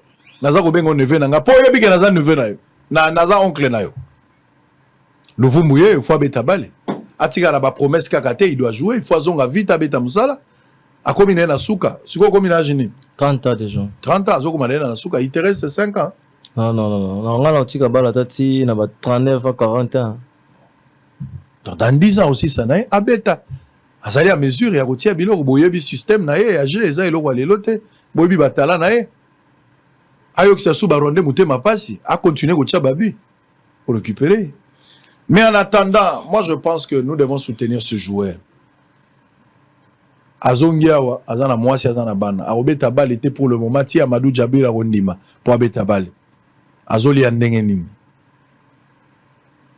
naza ko benga neveu na nga. Po yebi ke naza neveu na yo. Naza oncle na yo. Louvumbu ye il faut abeta bale. Atika na ba promesse kaka te, il doit jouer, il faut azonga vite abeta musala. Akomi na suka. Siko komi na jini. 30 ans déjà. 30 ans azoko manena na suka, il te reste 5 ans. Non, on a tika bala tati na ba 39 à 40 ans. Dans 10 ans aussi ça na abeta. Azali à mesure ya kotia biloko boyebi système na ye age eza eloko alelote boyebi batala na ye. Ayo ki sasu baronde mutema pasi a continuer kotia babi pour récupérer. Mais en attendant, moi je pense que nous devons soutenir ce joueur. Azongiawa, azana mwasi azana bana. Arobeta bal était pour le moment ti Amadou Djabir Rondima pour abeta bal. Azolia ndenge nini.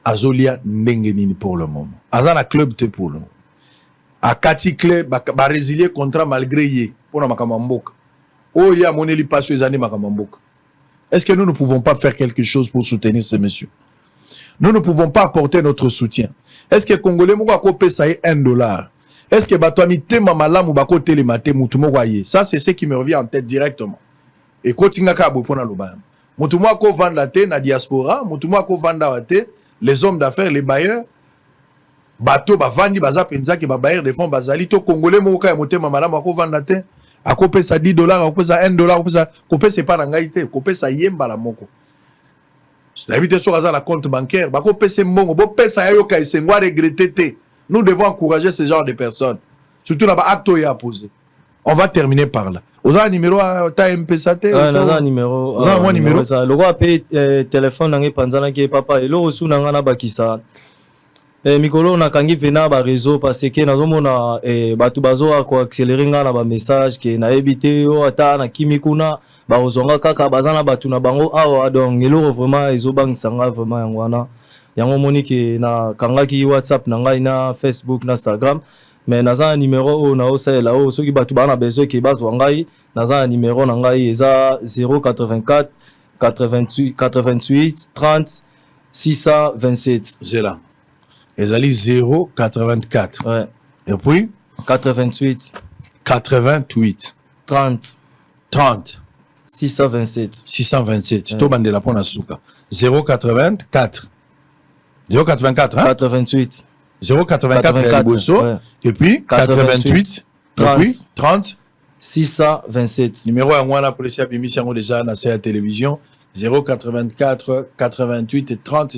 Azolia ndenge nini pour le moment. Azana club te pour le moment. Akati clé ba résilier contrat malgré yé pour na makamamboka. Oh ya moneli passe les années makamamboka. Est-ce que nous ne pouvons pas faire quelque chose pour soutenir ces messieurs? Nous ne pouvons pas apporter notre soutien. Est-ce que Congolais moko akopé ça $1? Est-ce que Batouami tema malamu bako télématé mutumo kwaye? Ça c'est ce qui me revient en tête directement. Et kotinga ka bopona lobam. Mutumo ko vanda te na diaspora, mutumo ko vanda te les hommes d'affaires, les bailleurs, bateau ba vandi baza penza ke ba bailleurs de fonds bazali to Congolais moko ya motema malamu ko vanda te. Akopé ça $10, akopé ça $1, akopé ça kopé c'est pas na ngaité, kopé ça yemba la moko. D'habitude sur la compte bancaire, bako pese mbongo, bo pesa yo ka isengwa regretter te. Nous devons encourager ce genre de personnes. Surtout là-bas, acte à poser. On va terminer par là. Vous avez un numéro à ta MPSAT? Oui, on a un numéro. Vous avez un numéro? Le roi a payé téléphone dans le qui est papa. Et là, aussi, on a un bakisa. Mikolo, on a kangi pena ba réseau parce que nous avons batu bazo ko accélérer na ba message que na ebité o ata na kimikuna ba ozonga kaka bazana batu na bango awa donc elo vraiment ezobang sanga vraiment yangwana. Yango monique na kangaki WhatsApp na ngai na Facebook na Instagram mais naza un numéro na osela o soki batu bana besoin ke bazwa ngai naza un numéro na ngai eza 084 88 30 627 Zela. Ezali 084. Ouais. Et puis 88 30 627 To bandela pona suka 084 084 hein? 88 084 Bosso, ouais. et puis 88 30 et puis 30 627 numéro à moi la police a mis déjà dans la télévision 084 88 et 30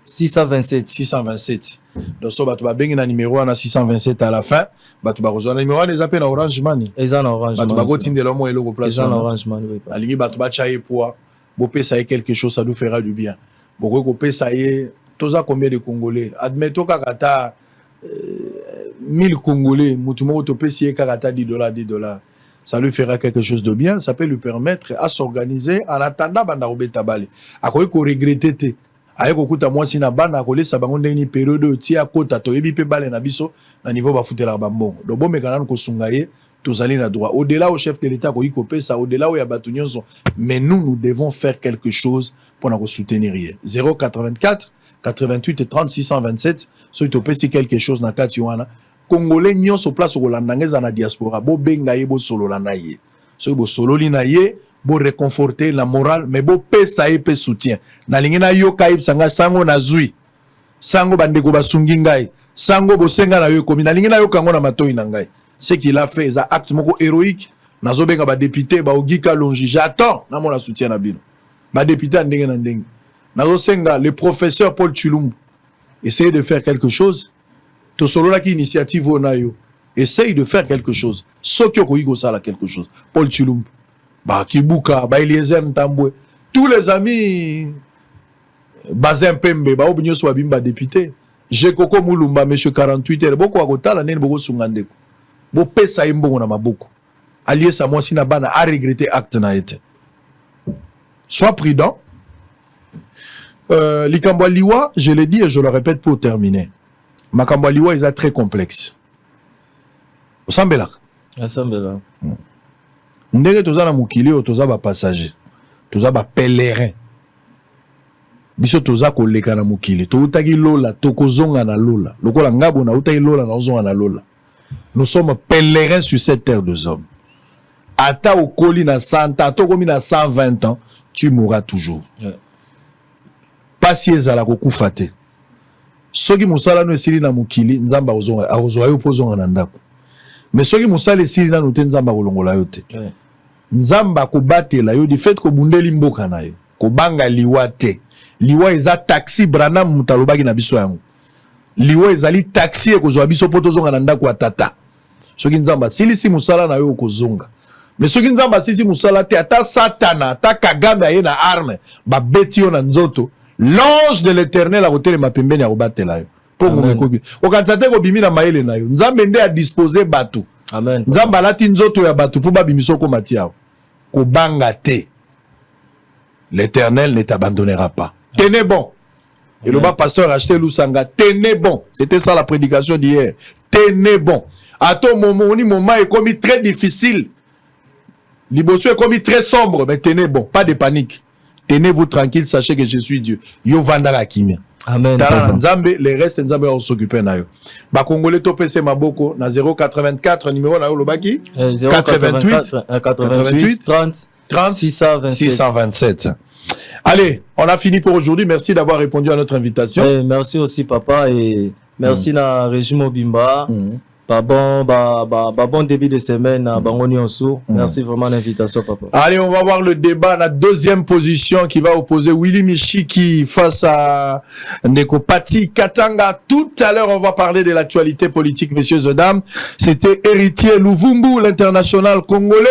627 donc ça va bengi na numéro na 627 à la fin ba tu ba rejoindre numéro les appels na Orange Money ezana Orange Money ba go tindela mo eloko place ezana Orange Money la ligne ba tu ba chaye poids bo pesa quelque chose ça nous fera du bien boko ko pesa ye toza combien de Congolais admettons kakata 1000 Congolais mutu mo to pesa kakata $10 ça lui fera quelque chose de bien, ça peut lui permettre à s'organiser en attendant banda robeta bale akoyi ko regretter te aye kokuta mwasi na bana kolesa bango ndeni période tia kota to yebi pe bale na biso na niveau ba futela bambongo do bo mekana ko sunga ye tozali na droit au-delà au chef de l'état ko yikope ça au-delà où ya batu nyonso mais nous devons faire quelque chose pour na ko soutenir 084 88 et 30 627 so to pesi quelque chose na kati wana Congolais nyonso place ko landangeza na diaspora bo benga ye bo solo la na ye so bo solo li na ye bo réconforter la morale mais bo pesa ye pe soutien na lingi na yo kaib sanga sango na zui sango bandeko basungi ngai sango bo senga na yo komi na lingi na yo kango na matoi na ngai ce qu'il a fait ça acte moko héroïque nazo benga ba député ba ogika longi j'attends na mon soutien na bino député ndenge na ndenge. Nazosenga le professeur Paul Tshilumbu essaye de faire quelque chose. To solo la ki initiative onayo. Essaye de faire quelque chose. Soki okoyi sala quelque chose. Paul Tshilumbu. Ba Kibuka, ba Eliezer Ntambwe. Tous les amis Bazin Pembe, ba obinyo so bimba député. Jekoko Mulumba monsieur 48 heures. Boko akotala nene boko sungandeko. Bo pesa imbongo na maboko. Allié sa moi si na bana a regretté acte na été. Sois prudent. Likambo liwa, je l'ai dit et je le répète pour terminer. Makambo liwa est très complexe. Osambela. Asambela. Ndenge toza na mukili o toza ba passager. Toza ba pèlerin. Biso toza koleka na mukili. To utaki lola, tokozonga na lola. Lokola ngabo na utaki lola na ozonga na lola. Nous sommes pèlerins sur cette terre de hommes. Ata okoli na 100 ans, ata komi na 120 ans, tu mourras toujours. Ouais. Pasi ezala kokufa te. Soki musala no esili na mukili, nzamba ozwa yo pozonga na ndako. Mais soki musala esili na note nzamba kolongola yo te. Ouais. Nzamba kobatela yo di fait ko bundeli mboka na yo. Ko banga liwa te. Liwa eza taxi Branham mutalobaki na biso yango. Liwa ezali taxi ekozwa biso poto zonga na ndako atata. Soki nzamba silisi musala na yo okozonga. Mais soki nzamba sisi musala te ata satana ata kagame aye na arme ba beti yo na nzoto. L'ange de l'Éternel a roté ma pembeni ya kobatela yo. Po ngomekobi. Okanisa te ko bimi na maele na yo. Nzambe nde a disposer batu. Amen. Nzamba lati nzoto ya batu po ba bimiso ko matia. Ko banga te. L'Éternel ne t'abandonnera pas. Tenez bon. Et le bas pasteur acheté Lusanga. Tenez bon. C'était ça la prédication d'hier. Tenez bon. À ton moment, moment est commis très difficile. Liboso est commis très sombre. Mais tenez bon. Pas de panique. Tenez-vous tranquille. Sachez que je suis Dieu. Yo vandara kimia. Amen. Nzambe, les restes Nzambe va s'occuper na yo. Ba Congolais to PC Maboko na 084 numéro na yo lobaki 88 30 627. Allez, on a fini pour aujourd'hui. Merci d'avoir répondu à notre invitation. Merci aussi papa et merci na régime Obimba. Bon début de semaine à Bangoni Onsu. Merci vraiment l'invitation papa. Allez, on va voir le débat. La deuxième position qui va opposer Willy Michiki face à Ndeko Pati Katanga. Tout à l'heure, on va parler de l'actualité politique, messieurs et dames. C'était Héritier Luvumbu, l'international congolais.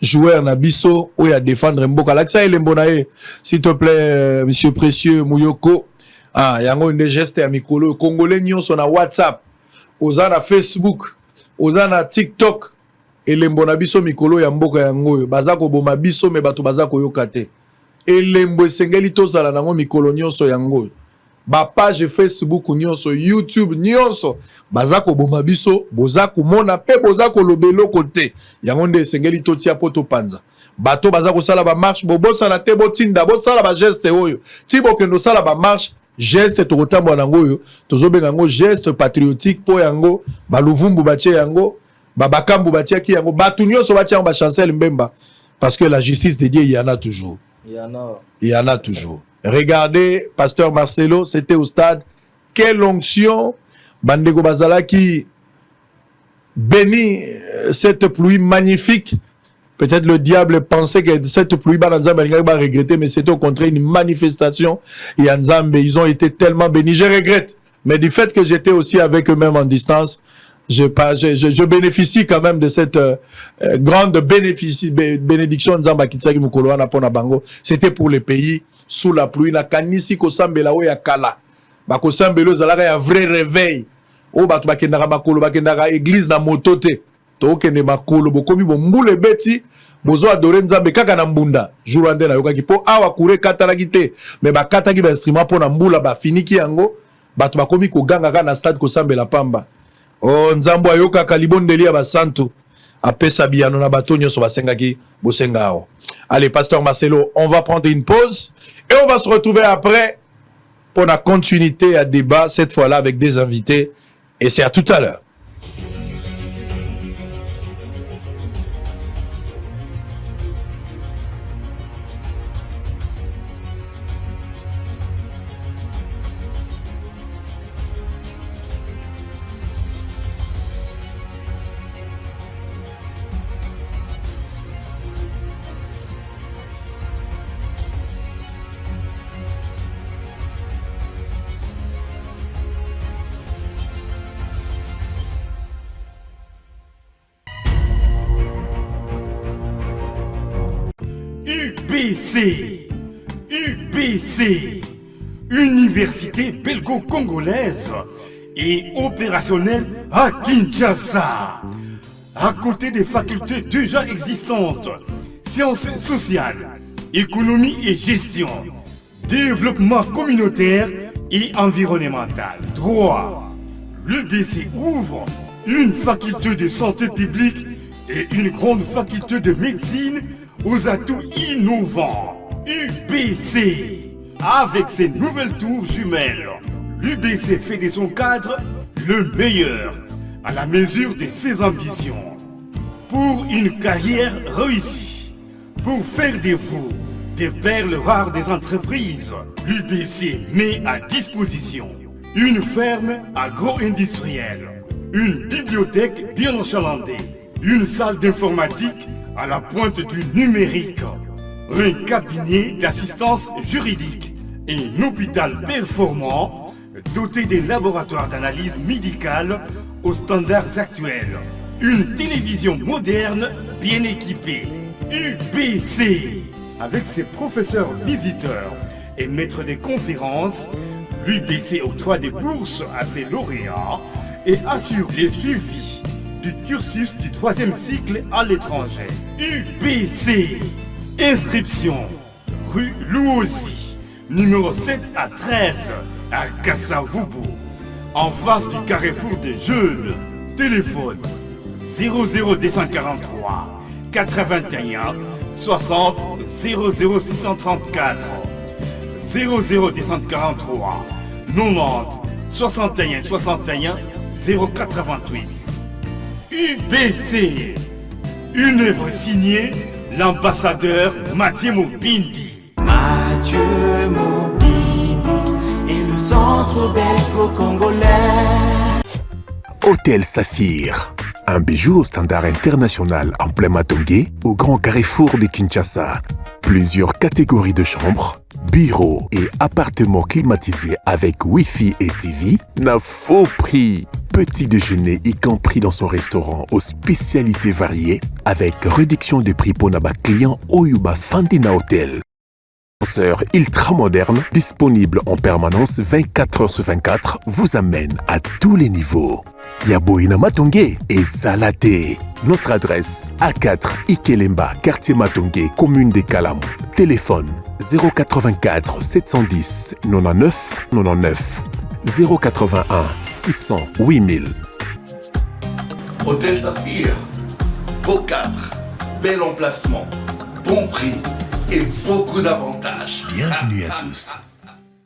Joueur Nabiso, où il y a défendre Mboka. Laksa et Lembonae, s'il te plaît, monsieur précieux Mouyoko. Ah, il y a un des gestes à Mikolo. Congolais, nous sont à WhatsApp. Oza na Facebook, oza na TikTok, elembo na biso mikolo ya mboka yango bazako boma biso me bato bazako yokate. Elembo esengeli tozala nango mikolo nyonso yango. Ba page Facebook nyonso, YouTube nyonso bazako boma biso, bozako mona pe bozako lobelo kote. Yango nde esengeli totia poto panza. Bato bazako sala ba marche, bobosana te botinda, bosala ba geste oyo. Ti bokendo sala ba marche geste tokotambo nango yo tozobenga ngo geste patriotique po yango baluvumbu batie yango babakambu batie ki yango batu nyonso batie ba Chancel Mbemba parce que la justice de Dieu il y en a toujours. Il y en a toujours. Regardez pasteur Marcelo, c'était au stade. Quelle onction bandeko bazalaki béni cette pluie magnifique. Peut-être le diable pensait que cette pluie va regretter, mais c'était au contraire une manifestation. Et en Zambie, ils ont été tellement bénis. Je regrette. Mais du fait que j'étais aussi avec eux-mêmes en distance, je bénéficie quand même de cette grande bénédiction. C'était pour les pays sous la pluie. Na kanisi kosambela o ya kala. Ba kosambelo zalaka ya vrai réveil. O batu bakendaka makolo bakendaka église na motote. Tokende makolo bokomi bombule beti bozo adore nzambe kaka na mbunda jour ande na yokaki po awa kure katalaki te me bakataki ba instrument po na mbula ba finiki yango bato bakomi ko ganga kana stade ko sambela pamba o nzambo ayokaka libondeli ya basantu apesa biano na bato nyonso basengaki bosenga awo. Allez pasteur Marcelo, on va prendre une pause et on va se retrouver après pour la continuité à débat cette fois-là avec des invités et c'est à tout à l'heure. UBC, Université belgo-congolaise et opérationnelle à Kinshasa. À côté des facultés déjà existantes, sciences sociales, économie et gestion, développement communautaire et environnemental, droit, l'UBC ouvre une faculté de santé publique et une grande faculté de médecine aux atouts innovants. UBC, avec ses nouvelles tours jumelles, l'UBC fait de son cadre le meilleur à la mesure de ses ambitions. Pour une carrière réussie, pour faire de vous des perles rares des entreprises, l'UBC met à disposition une ferme agro-industrielle, une bibliothèque bien achalandée, une salle d'informatique à la pointe du numérique, un cabinet d'assistance juridique et un hôpital performant doté des laboratoires d'analyse médicale aux standards actuels, une télévision moderne bien équipée. UBC, avec ses professeurs visiteurs et maîtres des conférences, l'UBC octroie des bourses à ses lauréats et assure les suivis du cursus du 3e cycle à l'étranger. UBC, inscription rue Louosi, numéro 7 à 13 à Kassavubu, en face du carrefour des jeunes. Téléphone 00243 81 60 00634 00243 90 61 61 088. UBC, une œuvre signée l'ambassadeur Mathieu Mobindi. Mathieu Mobindi et le centre belgo-congolais. Hôtel Saphir, un bijou au standard international en plein Matongé, au grand carrefour de Kinshasa. Plusieurs catégories de chambres, bureaux et appartements climatisés avec Wi-Fi et TV n'a faux prix. Petit déjeuner y compris dans son restaurant aux spécialités variées avec réduction de prix pour naba client Oyuba Fandina Hotel. Ascenseur ultra moderne, disponible en permanence 24 heures sur 24, vous amène à tous les niveaux. Yaboina Matongé et Zalaté. Notre adresse A4 Ikelemba, quartier Matongé, commune de Kalam. Téléphone 084 710 99 99 081 600 8000. Hôtel Saphir, beau cadre, bel emplacement, bon prix et beaucoup d'avantages. Bienvenue à tous.